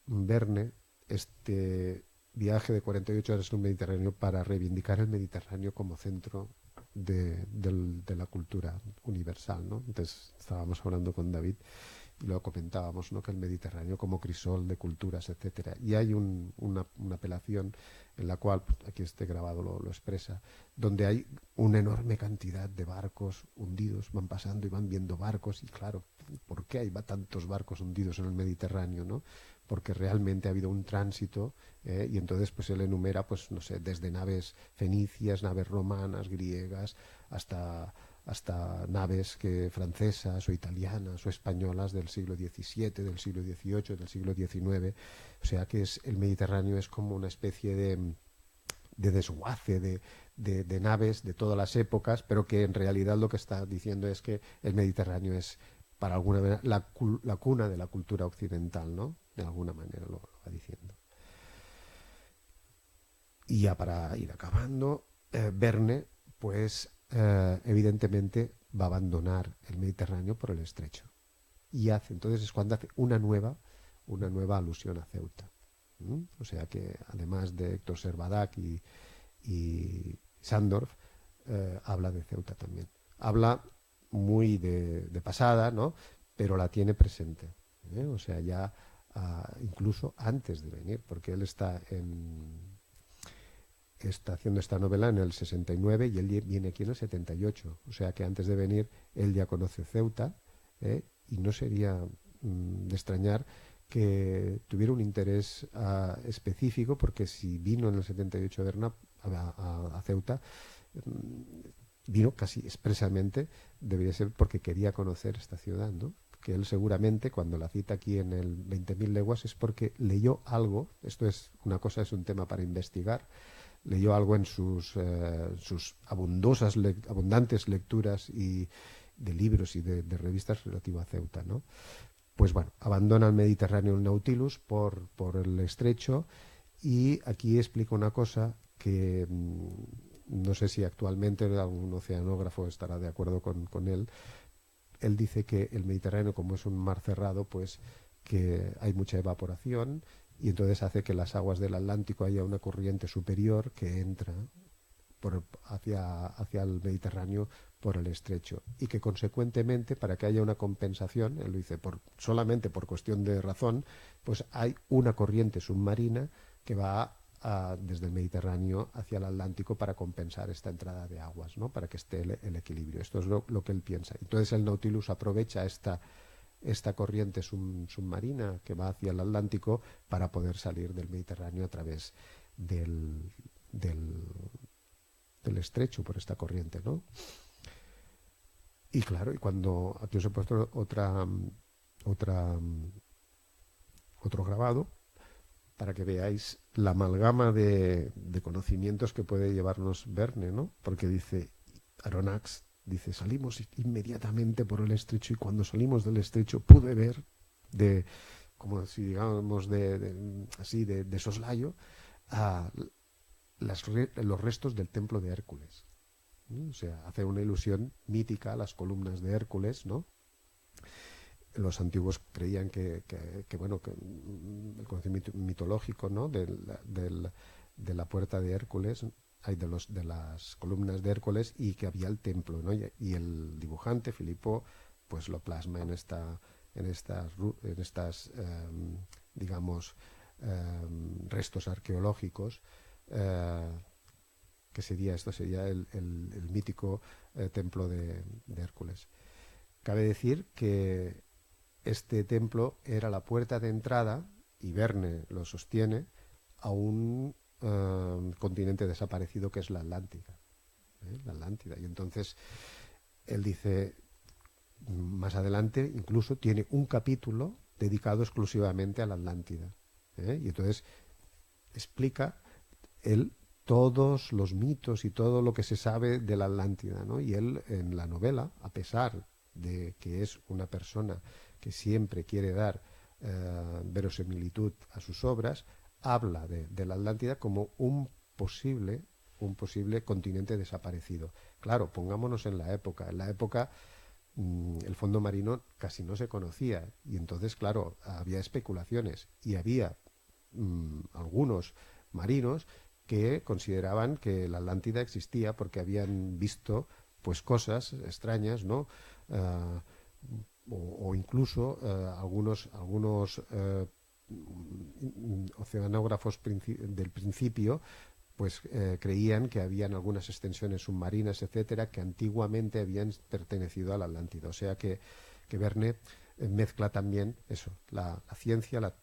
Verne este viaje de 48 horas en el Mediterráneo para reivindicar el Mediterráneo como centro de la cultura universal, ¿no? Entonces estábamos hablando con David y lo comentábamos, ¿no? Que el Mediterráneo como crisol de culturas, etcétera. Y hay una apelación en la cual, aquí este grabado lo expresa, donde hay una enorme cantidad de barcos hundidos, van pasando y van viendo barcos, y claro, ¿por qué hay tantos barcos hundidos en el Mediterráneo, ¿no? Porque realmente ha habido un tránsito, y entonces pues él enumera, pues no sé, desde naves fenicias, naves romanas, griegas, hasta naves francesas o italianas o españolas del siglo XVII, del siglo XVIII, del siglo XIX. O sea que el Mediterráneo es como una especie de desguace de naves de todas las épocas, pero que en realidad lo que está diciendo es que el Mediterráneo es, para alguna manera, la cuna de la cultura occidental, ¿no? De alguna manera lo va diciendo. Y ya para ir acabando, Verne, pues evidentemente va a abandonar el Mediterráneo por el estrecho. Y entonces es cuando hace una nueva alusión a Ceuta. O sea que además de Héctor Servadac y Sandorf, habla de Ceuta también. Habla muy de pasada, ¿no? Pero la tiene presente. O sea, ya incluso antes de venir, porque él está haciendo esta novela en el 69 y él viene aquí en el 78. O sea que antes de venir él ya conoce Ceuta, y no sería de extrañar que tuviera un interés específico, porque si vino en el 78 a Ceuta, vino casi expresamente, debería ser porque quería conocer esta ciudad, ¿no? Que él seguramente, cuando la cita aquí en el 20.000 leguas, es porque leyó algo, esto es una cosa, es un tema para investigar, leyó algo en sus abundantes lecturas y de libros y de revistas relativo a Ceuta, ¿no? Pues bueno, abandona el Mediterráneo el Nautilus por el estrecho, y aquí explica una cosa que no sé si actualmente algún oceanógrafo estará de acuerdo con él. Él dice que el Mediterráneo, como es un mar cerrado, pues que hay mucha evaporación, y entonces hace que las aguas del Atlántico haya una corriente superior que entra hacia el Mediterráneo por el estrecho, y que consecuentemente, para que haya una compensación, él lo dice solamente por cuestión de razón, pues hay una corriente submarina que va desde el Mediterráneo hacia el Atlántico para compensar esta entrada de aguas, ¿no? Para que esté el equilibrio. Esto es lo que él piensa. Entonces el Nautilus aprovecha esta corriente submarina que va hacia el Atlántico para poder salir del Mediterráneo a través del estrecho, por esta corriente, ¿no? Y claro, y cuando aquí os he puesto otro grabado para que veáis la amalgama de conocimientos que puede llevarnos Verne, ¿no? Porque dice Aronnax, dice, salimos inmediatamente por el estrecho, y cuando salimos del estrecho pude ver como si digamos de soslayo, los restos del templo de Hércules. O sea, hace una ilusión mítica a las columnas de Hércules, ¿no? Los antiguos creían que el conocimiento mitológico, ¿no? de la puerta de Hércules, de las columnas de Hércules, y que había el templo, ¿no? Y el dibujante Filipo pues lo plasma en estas digamos restos arqueológicos, que sería el mítico templo de Hércules. Cabe decir que este templo era la puerta de entrada, y Verne lo sostiene, a un continente desaparecido que es la Atlántida. La Atlántida. Y entonces él dice, más adelante incluso tiene un capítulo dedicado exclusivamente a la Atlántida. Y entonces explica él todos los mitos y todo lo que se sabe de la Atlántida, ¿no? Y él en la novela, a pesar de que es una persona que siempre quiere dar verosimilitud a sus obras, habla de la Atlántida como un posible continente desaparecido. Claro, pongámonos en la época. En la época el fondo marino casi no se conocía, y entonces, claro, había especulaciones, y había algunos marinos que consideraban que la Atlántida existía porque habían visto pues cosas extrañas, ¿no? O incluso algunos oceanógrafos del principio pues creían que habían algunas extensiones submarinas, etcétera, que antiguamente habían pertenecido a la Atlántida. O sea que Verne mezcla también eso, la ciencia, la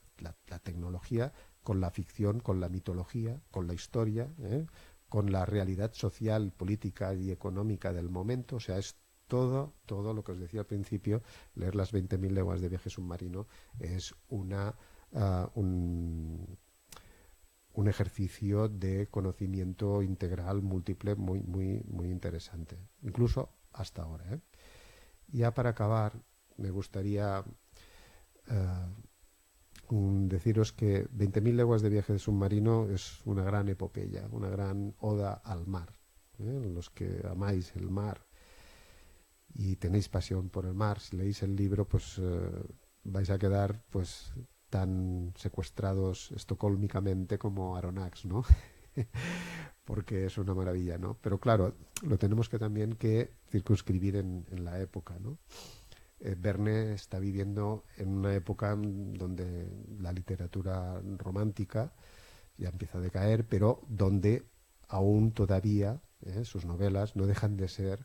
tecnología, con la ficción, con la mitología, con la historia, con la realidad social, política y económica del momento. O sea, es todo lo que os decía al principio. Leer las 20.000 leguas de viaje submarino es un un ejercicio de conocimiento integral múltiple muy interesante, incluso hasta ahora, ¿eh? Ya para acabar, me gustaría deciros que 20.000 leguas de viaje de submarino es una gran epopeya, una gran oda al mar, ¿eh? Los que amáis el mar y tenéis pasión por el mar, si leéis el libro, pues vais a quedar pues tan secuestrados estocolmicamente como Aronnax, ¿no? Porque es una maravilla, ¿no? Pero claro, lo tenemos que también que circunscribir en la época, ¿no? Verne está viviendo en una época donde la literatura romántica ya empieza a decaer, pero donde aún todavía sus novelas no dejan de ser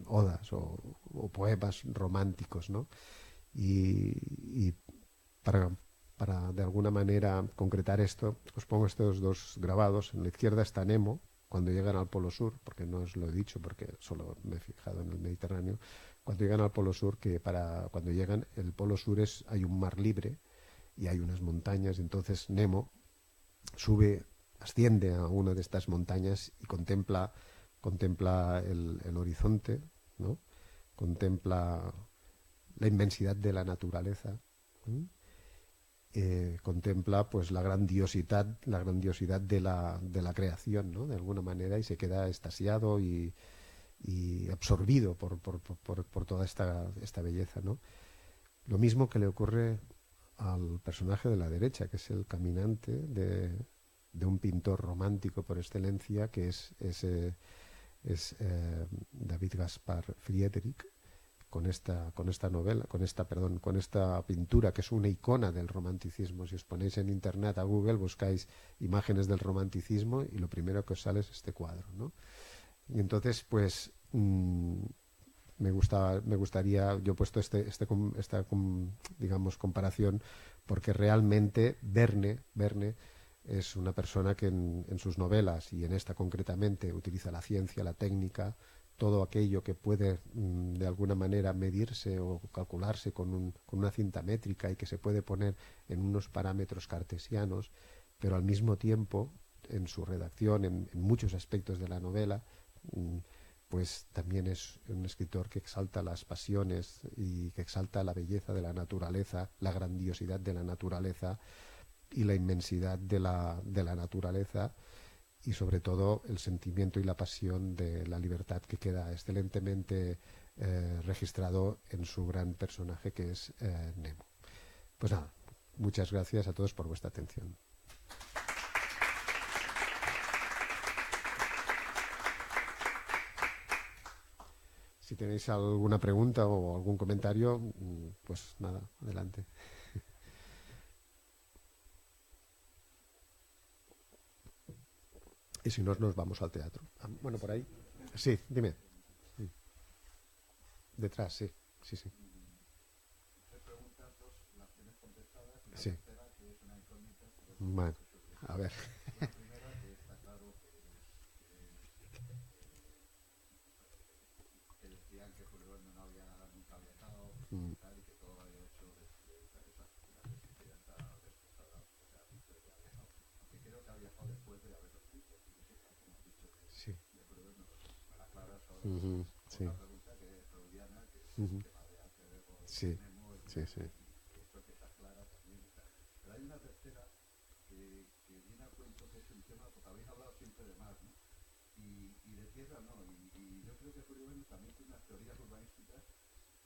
odas o poemas románticos, ¿no? Y para de alguna manera concretar esto, os pongo estos dos grabados. En la izquierda está Nemo, cuando llegan al Polo Sur, porque no os lo he dicho, porque solo me he fijado en el Mediterráneo, cuando llegan al Polo Sur, que cuando llegan, el Polo Sur hay un mar libre y hay unas montañas, entonces Nemo asciende a una de estas montañas y contempla el horizonte, ¿no? Contempla la inmensidad de la naturaleza, ¿sí? Contempla pues la grandiosidad de la creación, ¿no? De alguna manera, y se queda extasiado y absorbido por toda esta belleza, ¿no? Lo mismo que le ocurre al personaje de la derecha, que es el caminante de un pintor romántico por excelencia, que es David Gaspar Friedrich, con esta novela, con esta pintura, que es una icona del romanticismo. Si os ponéis en internet a Google, buscáis imágenes del romanticismo y lo primero que os sale es este cuadro, ¿no? Y entonces, pues, me gustaría, yo he puesto esta digamos, comparación, porque realmente Verne es una persona que en sus novelas, y en esta concretamente, utiliza la ciencia, la técnica, todo aquello que puede de alguna manera medirse o calcularse con una cinta métrica y que se puede poner en unos parámetros cartesianos, pero al mismo tiempo en su redacción, en muchos aspectos de la novela, pues también es un escritor que exalta las pasiones y que exalta la belleza de la naturaleza, la grandiosidad de la naturaleza y la inmensidad de la naturaleza, y sobre todo el sentimiento y la pasión de la libertad, que queda excelentemente registrado en su gran personaje, que es Nemo. Pues nada, muchas gracias a todos por vuestra atención. Si tenéis alguna pregunta o algún comentario, pues nada, adelante. Y si no, nos vamos al teatro. Bueno, por ahí. Sí, dime. Detrás, sí. Sí. Bueno, a ver. Sí. Sí. Sí. Sí, sí. Pero hay una tercera que viene a cuento, que es el tema, porque habéis hablado siempre de mar, ¿no? Y de tierra no. Y yo creo que Julio Verne también tiene unas teorías urbanísticas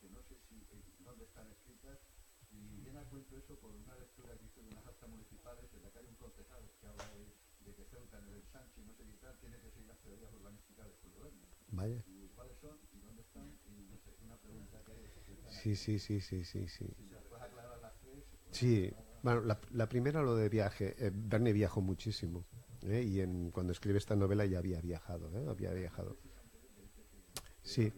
que no sé dónde están escritas. Y viene a cuento eso por una lectura que hice de unas actas municipales en la que hay un concejal que habla de que Ceuta en el ensanche y no sé qué tal, tiene que seguir las teorías urbanísticas de Julio Verne. Vaya. ¿Y cuáles son? ¿Y dónde están? Y no sé, una pregunta que Sí. Si puedes aclarar las tres. Sí, bueno, la primera, lo de viaje. Verne viajó muchísimo, y cuando escribe esta novela ya había viajado, había viajado. Sí.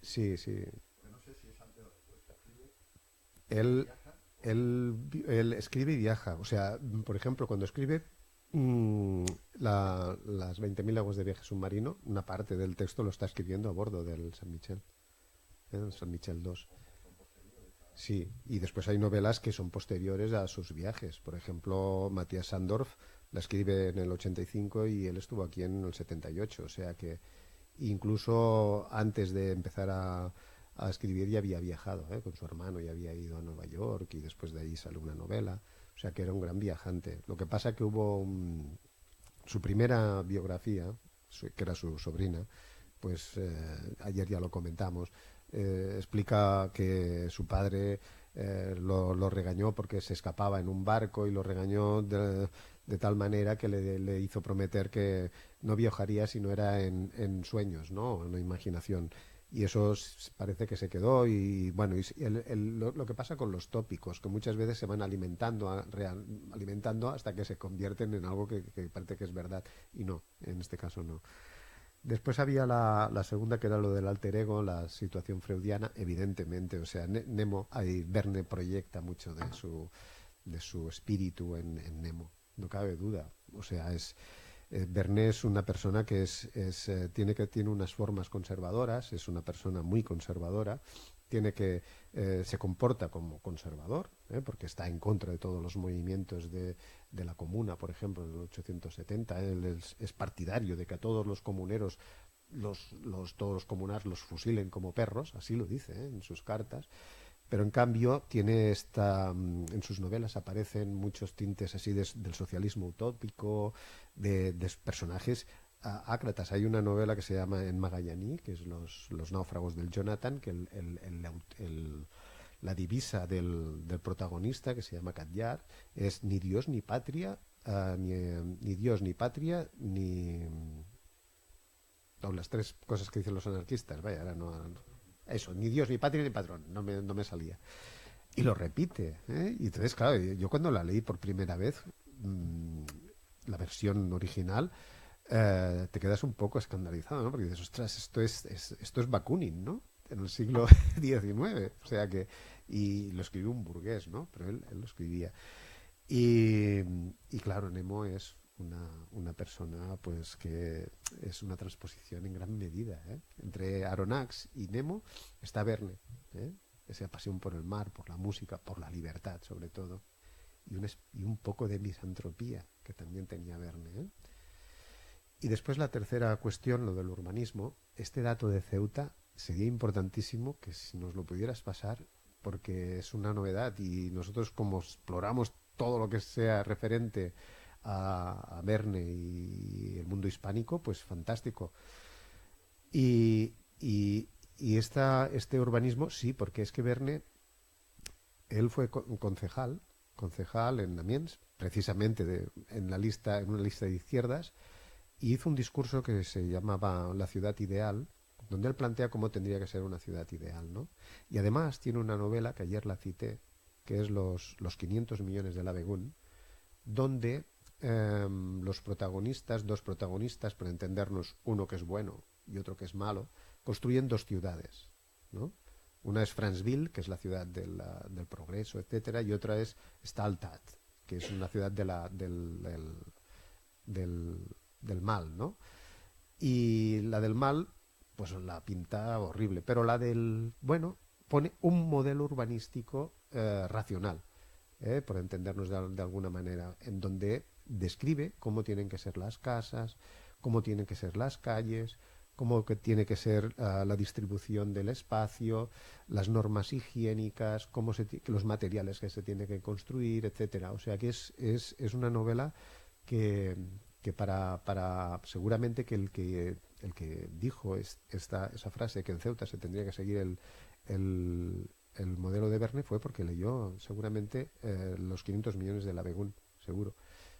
Sí, sí. Él, él escribe y viaja. O sea, por ejemplo, cuando escribe las 20.000 leguas de viaje submarino, una parte del texto lo está escribiendo a bordo del San Michel. San Michel 2. Sí, y después hay novelas que son posteriores a sus viajes. Por ejemplo, Matías Sandorf la escribe en el 85 y él estuvo aquí en el 78. O sea que incluso antes de empezar a escribir ya había viajado, con su hermano, ya había ido a Nueva York y después de ahí sale una novela. O sea que era un gran viajante. Lo que pasa que hubo su primera biografía, que era su sobrina, pues ayer ya lo comentamos, explica que su padre lo regañó porque se escapaba en un barco y lo regañó de tal manera que le hizo prometer que no viajaría si no era en sueños, ¿no? En la imaginación. Y eso parece que se quedó y bueno, lo que pasa con los tópicos, que muchas veces se van alimentando, alimentando hasta que se convierten en algo que parece que es verdad y no, en este caso no. Después había la segunda, que era lo del alter ego, la situación freudiana, evidentemente. O sea, Nemo, ahí Verne proyecta mucho de su espíritu en Nemo, no cabe duda. O sea, Verne es una persona tiene unas formas conservadoras, es una persona muy conservadora, se comporta como conservador, porque está en contra de todos los movimientos de la comuna, por ejemplo, en el 1870. Él es partidario de que a todos los comuneros, todos los comunars los fusilen como perros, así lo dice, en sus cartas. Pero en cambio en sus novelas aparecen muchos tintes así del socialismo utópico, de personajes ácratas. Hay una novela que se llama En Magallaní, que es los náufragos del Jonathan, que la divisa del protagonista, que se llama Catllar, es ni Dios ni patria, ni Dios ni patria, ni... No, las tres cosas que dicen los anarquistas, vaya, ahora no... Eso, ni Dios, ni patria, ni patrón, no me salía. Y lo repite, ¿eh? Y entonces, claro, yo cuando la leí por primera vez, la versión original, te quedas un poco escandalizado, ¿no? Porque dices, ostras, esto es Bakunin, ¿no? En el siglo XIX. O sea que... Y lo escribió un burgués, ¿no? Pero él lo escribía. Y claro, Nemo es una persona pues que es una transposición en gran medida, ¿eh? Entre Aronnax y Nemo está Verne, ¿eh? Esa pasión por el mar, por la música, por la libertad sobre todo, y un poco de misantropía que también tenía Verne, ¿eh? Y después la tercera cuestión, lo del urbanismo. Este dato de Ceuta sería importantísimo que si nos lo pudieras pasar, porque es una novedad y nosotros como exploramos todo lo que sea referente a Verne y el mundo hispánico, pues fantástico. Y este urbanismo, sí, porque es que Verne, él fue concejal en Amiens, precisamente en una lista de izquierdas, y hizo un discurso que se llamaba La ciudad ideal, donde él plantea cómo tendría que ser una ciudad ideal, ¿no? Y además tiene una novela que ayer la cité, que es los 500 millones de Labegún, donde dos protagonistas, para entendernos, uno que es bueno y otro que es malo, construyen dos ciudades, ¿no? Una es Franceville, que es la ciudad del progreso, etcétera, y otra es Stahlstadt, que es una ciudad del mal, ¿no? Y la del mal, pues la pinta horrible, pero la del bueno pone un modelo urbanístico racional, por entendernos de alguna manera, en donde describe cómo tienen que ser las casas, cómo tienen que ser las calles, cómo que tiene que ser la distribución del espacio, las normas higiénicas, los materiales que se tiene que construir, etcétera. O sea que es una novela que para seguramente que el que dijo esa frase, que en Ceuta se tendría que seguir el modelo de Verne, fue porque leyó seguramente los 500 millones de Labegún, seguro.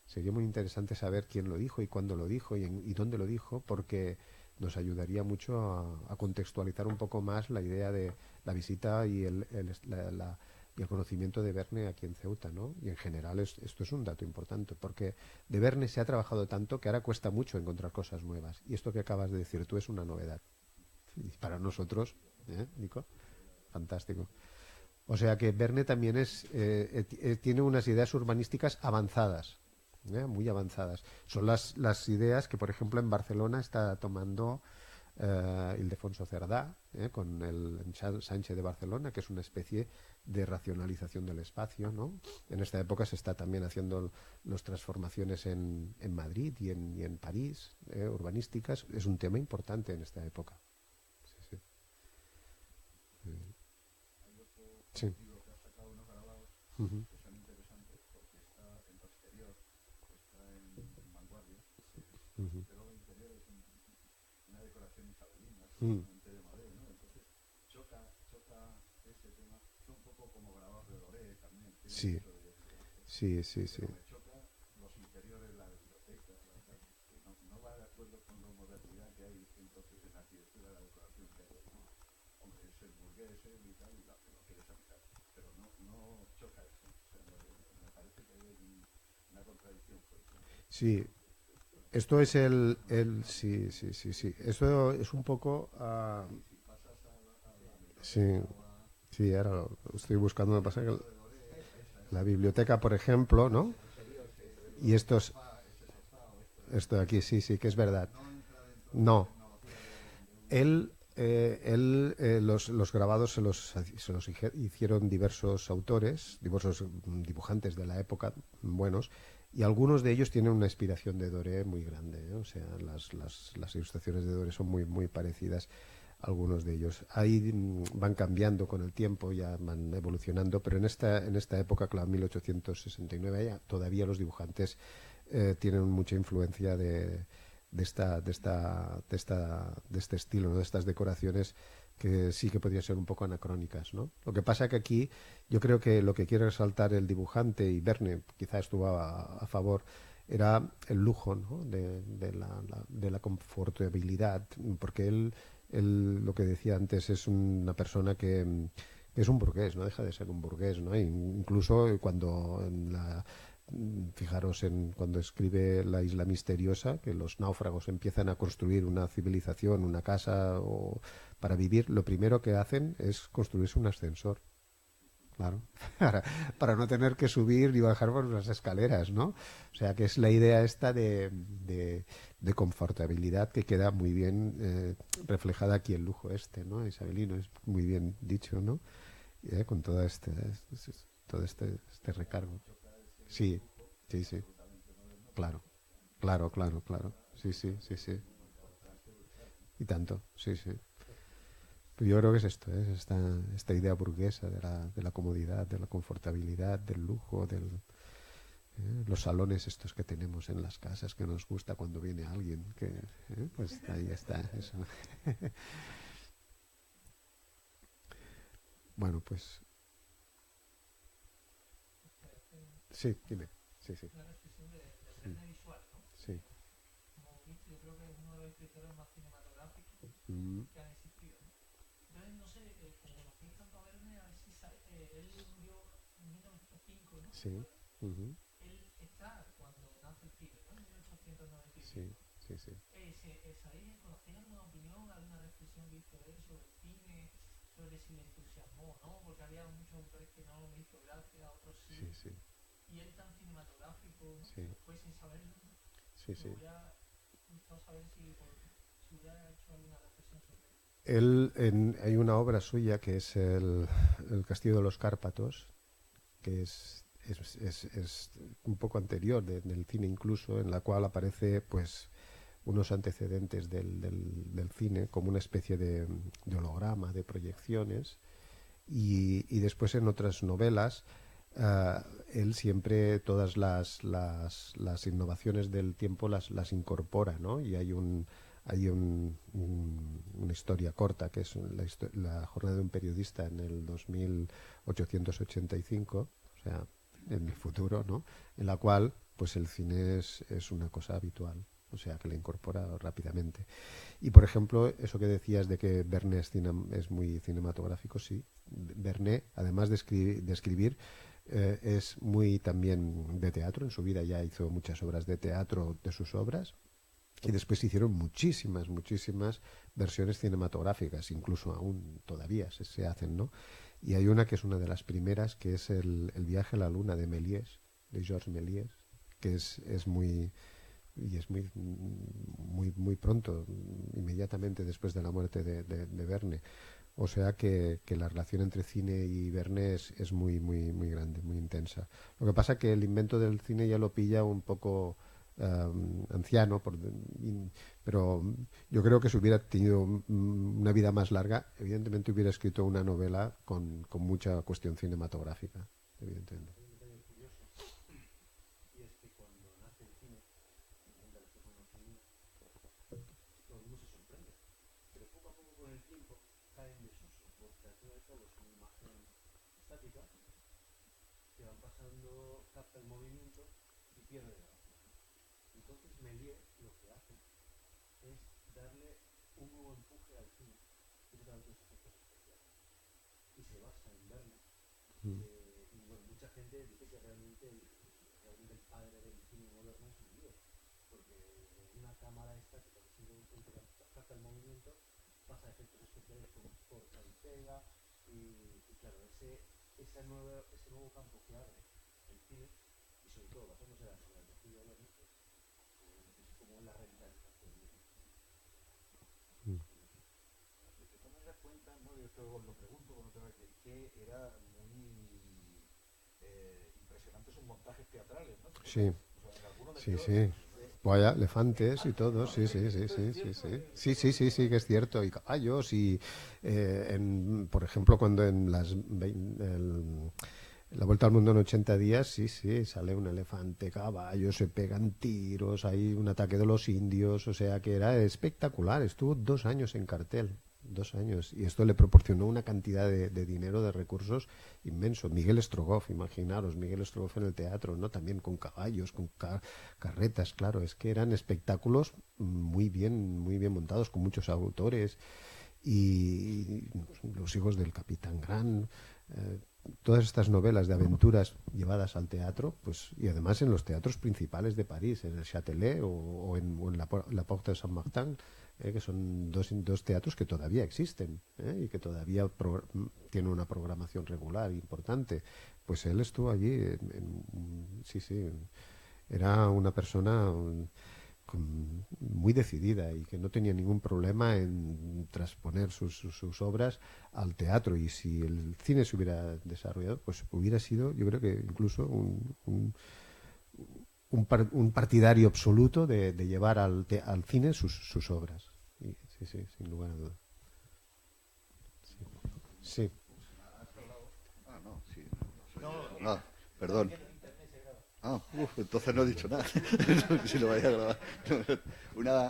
Sería muy interesante saber quién lo dijo y cuándo lo dijo y dónde lo dijo, porque nos ayudaría mucho a contextualizar un poco más la idea de la visita y el conocimiento de Verne aquí en Ceuta, ¿no? Y en general esto es un dato importante, porque de Verne se ha trabajado tanto que ahora cuesta mucho encontrar cosas nuevas. Y esto que acabas de decir tú es una novedad. Y para nosotros, Nico, fantástico. O sea que Verne también tiene unas ideas urbanísticas avanzadas, muy avanzadas. Son las ideas que, por ejemplo, en Barcelona está tomando Ildefonso Cerdá, con el Sánchez de Barcelona, que es una especie de racionalización del espacio, ¿no? En esta época se está también haciendo las transformaciones en Madrid y en París, urbanísticas. Es un tema importante en esta época. Sí, sí. Sí. Ujú. Ujú. Mm. Sí, sí, sí, sí. Sí, esto es sí, sí, sí, sí. Esto es un poco... sí, sí, ahora lo estoy buscando. Me pasa que la biblioteca, por ejemplo, ¿no? Y esto de aquí, sí, sí, que es verdad. No, los grabados se los hicieron diversos autores, diversos dibujantes de la época, buenos, y algunos de ellos tienen una inspiración de Doré muy grande, ¿eh? O sea, las ilustraciones de Doré son muy, muy parecidas, algunos de ellos. Ahí van cambiando con el tiempo, ya van evolucionando, pero en esta época, claro, 1869, ya, todavía los dibujantes tienen mucha influencia de este estilo, ¿no? De estas decoraciones que sí que podrían ser un poco anacrónicas, ¿no? Lo que pasa que aquí yo creo que lo que quiere resaltar el dibujante, y Verne quizá estuvo a favor, era el lujo, ¿no? de la confortabilidad, porque él, lo que decía antes, es una persona que es un burgués, no deja de ser un burgués, ¿no? Incluso cuando fijaros en cuando escribe La isla misteriosa, que los náufragos empiezan a construir una civilización, una casa para vivir, lo primero que hacen es construirse un ascensor. Claro, para no tener que subir ni bajar por las escaleras, ¿no? O sea, que es la idea esta de confortabilidad que queda muy bien reflejada aquí el lujo este, ¿no? Isabelino, es muy bien dicho, ¿no? Con todo este recargo. Sí, sí, sí. Claro, claro, claro, claro. Sí, sí, sí, sí. Y tanto, sí, sí. Pero yo creo que es esto, ¿eh? Esta idea burguesa de la comodidad, de la confortabilidad, del lujo, los salones estos que tenemos en las casas que nos gusta cuando viene alguien, pues ahí está, eso. Bueno, pues sí, dime. Sí, sí. Mm. Sí. Mm. Sí. Ujú. Sí, sí, sí. Sí, sí. Sí, sí, sí. Hay una obra suya que es el Castillo de los Cárpatos, que es un poco anterior del cine incluso, en la cual aparece pues unos antecedentes del cine como una especie de holograma, de proyecciones, y después en otras novelas él siempre todas las innovaciones del tiempo las incorpora, ¿no? Y una historia corta que es la jornada de un periodista en el 2885, o sea, en el futuro, ¿no? En la cual pues el cine es una cosa habitual, o sea, que la incorpora rápidamente. Y por ejemplo, eso que decías de que Verne es muy cinematográfico, sí. Verne, además de escribir, es muy también de teatro. En su vida ya hizo muchas obras de teatro de sus obras. Y después se hicieron muchísimas, muchísimas versiones cinematográficas, incluso aún todavía se hacen, ¿no? Y hay una que es una de las primeras, que es el viaje a la luna de Méliès, de Georges Méliès, que es muy, y es muy pronto, inmediatamente después de la muerte de Verne. O sea que la relación entre cine y Verne es muy grande, muy intensa. Lo que pasa es que el invento del cine ya lo pilla un poco anciano, pero yo creo que si hubiera tenido una vida más larga, evidentemente hubiera escrito una novela con mucha cuestión cinematográfica, evidentemente. Que van pasando, capta el movimiento y pierde gracia. Entonces Méliès lo que hace es darle un nuevo empuje al cine, que es a través de los efectos especiales. Y se basa en Verne. Y bueno, mucha gente dice que realmente el padre del cine moderno es Méliès, porque una cámara esta que simplemente capta el movimiento, pasa efectos especiales como corta y pega, y claro, ese nuevo campo que abre el cine, y sobre todo basándose en las obras de Julio Verne, es como la revitalización del cine. De todas maneras cuentan, ¿no? Yo esto os lo pregunto, que era muy impresionante sus montajes teatrales, ¿no? Sí, O sea, en algunos sí. Vaya, elefantes y todo, sí, que es cierto, y caballos, y por ejemplo, cuando en la Vuelta al Mundo en 80 días, sí, sale un elefante, caballos, se pegan tiros, hay un ataque de los indios, o sea que era espectacular, estuvo 2 años en cartel. 2 años, y esto le proporcionó una cantidad de dinero, de recursos inmenso. Miguel Strogoff, imaginaros, Miguel Strogoff en el teatro, ¿no? También con caballos, con carretas, claro, es que eran espectáculos muy bien montados, con muchos autores, y Los hijos del Capitán Grant, todas estas novelas de aventuras llevadas al teatro, pues, y además en los teatros principales de París, en el Châtelet o en la Porte de Saint-Martin, que son dos teatros que todavía existen, y que todavía tienen una programación regular importante. Pues él estuvo allí, sí, era una persona muy decidida y que no tenía ningún problema en transponer sus obras al teatro, y si el cine se hubiera desarrollado, pues hubiera sido, yo creo que incluso un partidario absoluto de llevar al cine sus obras. Sí, sin lugar a dudas. Sí. Ah, no, sí. No, perdón. Entonces no he dicho nada. Si lo vaya a grabar.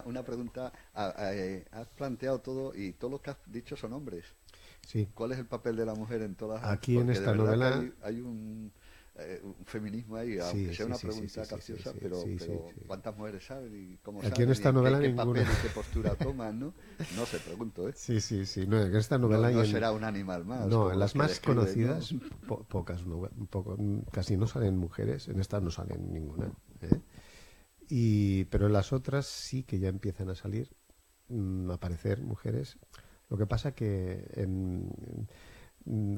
Una pregunta. Has planteado todo y todo lo que has dicho son hombres. Sí. ¿Cuál es el papel de la mujer en todas las... Aquí en esta novela hay un feminismo ahí, aunque sea una pregunta capciosa, pero ¿cuántas mujeres saben y cómo aquí saben? En esta novela qué ninguna. papel y qué postura toman, ¿no? No sé, pregunto, ¿eh? Sí. No, en esta novela no será un animal más. No, en las más describen, conocidas, ¿no? pocas, casi no salen mujeres, en esta no salen ninguna. Pero en las otras sí que ya empiezan a salir, a aparecer mujeres. Lo que pasa que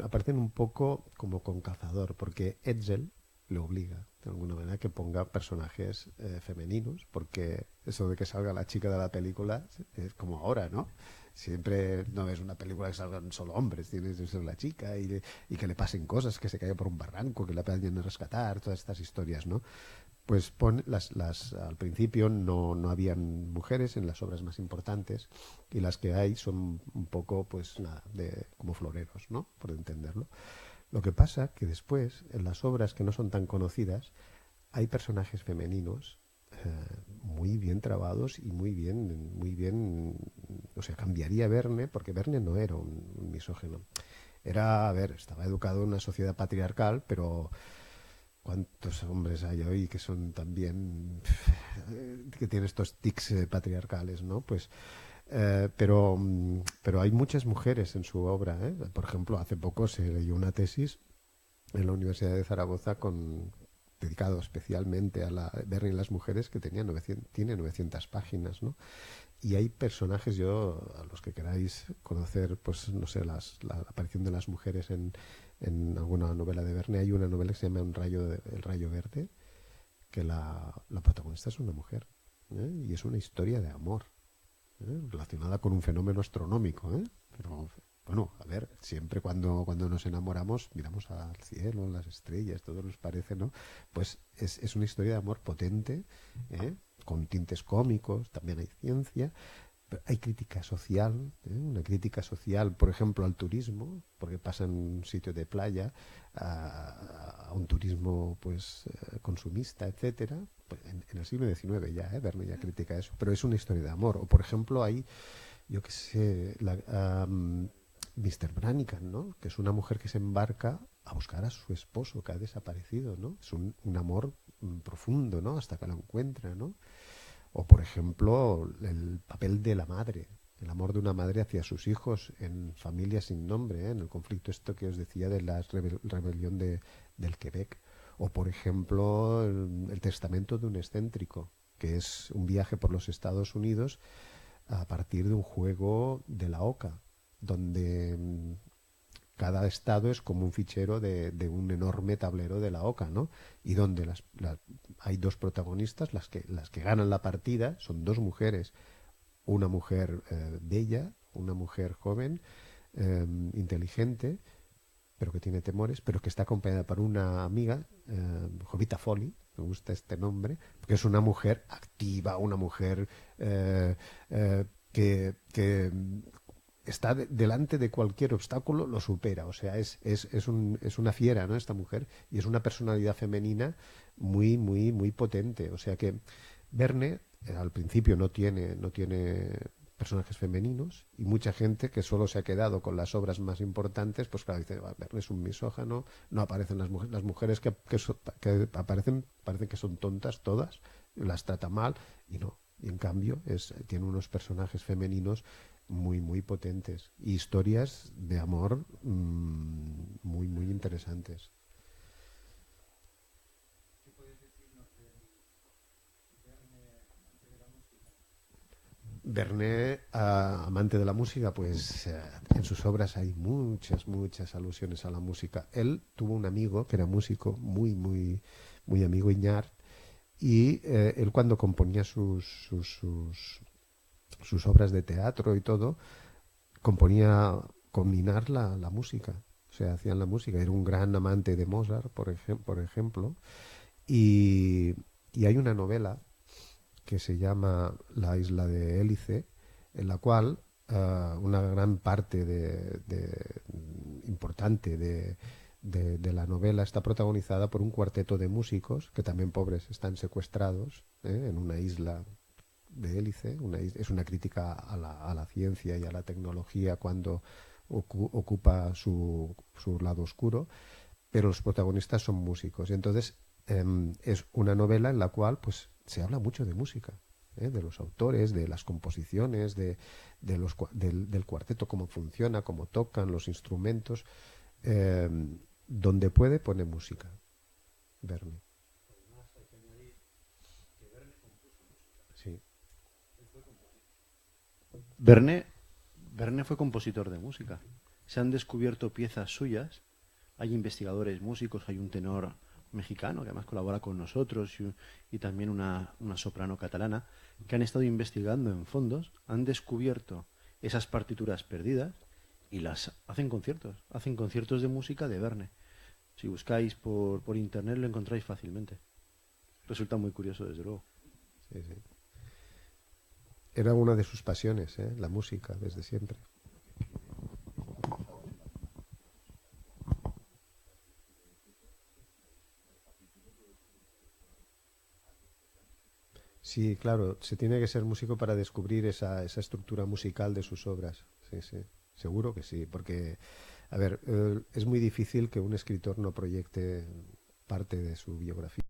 aparecen un poco como con cazador, porque Hetzel le obliga de alguna manera que ponga personajes femeninos, porque eso de que salga la chica de la película es como ahora, ¿no? Siempre no ves una película que salgan solo hombres, tienes que ser la chica y que le pasen cosas, que se caiga por un barranco, que la vayan a rescatar, todas estas historias, ¿no? Pues al principio no habían mujeres en las obras más importantes, y las que hay son un poco, pues nada, como floreros, ¿no? Por entenderlo. Lo que pasa que después, en las obras que no son tan conocidas, hay personajes femeninos muy bien trabados y muy bien, o sea, cambiaría Verne, porque Verne no era un misógino. Estaba educado en una sociedad patriarcal, pero ¿cuántos hombres hay hoy que son también que tienen estos tics patriarcales, ¿no? Pues pero hay muchas mujeres en su obra, ¿eh? Por ejemplo, hace poco se leyó una tesis en la Universidad de Zaragoza dedicado especialmente a Verne y las mujeres, que tiene 900 páginas, ¿no? Y hay personajes, a los que queráis conocer, pues no sé, la aparición de las mujeres en alguna novela de Verne. Hay una novela que se llama El rayo verde, que la protagonista es una mujer. Y es una historia de amor, relacionada con un fenómeno astronómico, pero bueno, a ver, siempre cuando nos enamoramos miramos al cielo, las estrellas, todo nos parece, ¿no? Pues es una historia de amor potente, con tintes cómicos, también hay ciencia, pero hay crítica social, una crítica social, por ejemplo, al turismo, porque pasa en un sitio de playa a un turismo pues consumista, etcétera. Pues en el siglo XIX ya, Verne ya critica eso, pero es una historia de amor. O por ejemplo hay, yo qué sé, Mr. Brannigan, ¿no? Que es una mujer que se embarca a buscar a su esposo que ha desaparecido, ¿no? Es un amor profundo, ¿no? Hasta que lo encuentra, ¿no? O, por ejemplo, el papel de la madre, el amor de una madre hacia sus hijos en Familia sin nombre, en el conflicto esto que os decía de la rebelión del Quebec. O, por ejemplo, el testamento de un excéntrico, que es un viaje por los Estados Unidos a partir de un juego de la OCA, donde cada estado es como un fichero de un enorme tablero de la OCA, ¿no? Y donde hay dos protagonistas, las que ganan la partida son dos mujeres, una mujer bella, una mujer joven, inteligente, pero que tiene temores, pero que está acompañada por una amiga, Jovita Foley, me gusta este nombre, porque es una mujer activa, una mujer que está delante de cualquier obstáculo, lo supera. O sea, es una fiera, ¿no? Esta mujer, y es una personalidad femenina muy, muy, muy potente. O sea que Verne al principio no tiene personajes femeninos, y mucha gente que solo se ha quedado con las obras más importantes, pues claro, dice, Verne es un misógino, no aparecen las mujeres que aparecen, parecen que son tontas todas, las trata mal, y no. Y en cambio tiene unos personajes femeninos muy, muy potentes y historias de amor muy, muy interesantes. Verne, amante de la música, pues en sus obras hay muchas, muchas alusiones a la música. Él tuvo un amigo que era músico, muy, muy, muy amigo, Iñart, y él cuando componía sus obras de teatro y todo, componía combinar la música. O sea, hacían la música. Era un gran amante de Mozart, por ejemplo. Y hay una novela que se llama La isla de Hélice, en la cual una gran parte importante de la novela está protagonizada por un cuarteto de músicos que también, pobres, están secuestrados en una isla de Hélice. Es una crítica a la ciencia y a la tecnología cuando ocupa su lado oscuro, pero los protagonistas son músicos. Y entonces es una novela en la cual pues se habla mucho de música, de los autores, de las composiciones, del cuarteto, cómo funciona, cómo tocan los instrumentos. Donde puede pone música, Verne. Sí. Verne fue compositor de música. Se han descubierto piezas suyas. Hay investigadores músicos, hay un tenor mexicano que además colabora con nosotros y también una soprano catalana que han estado investigando en fondos, han descubierto esas partituras perdidas y las hacen conciertos de música de Verne. Si buscáis por internet lo encontráis fácilmente. Resulta muy curioso, desde luego. Sí, sí. Era una de sus pasiones, la música, desde siempre. Sí, claro, se tiene que ser músico para descubrir esa estructura musical de sus obras. Sí, sí, seguro que sí, porque, a ver, es muy difícil que un escritor no proyecte parte de su biografía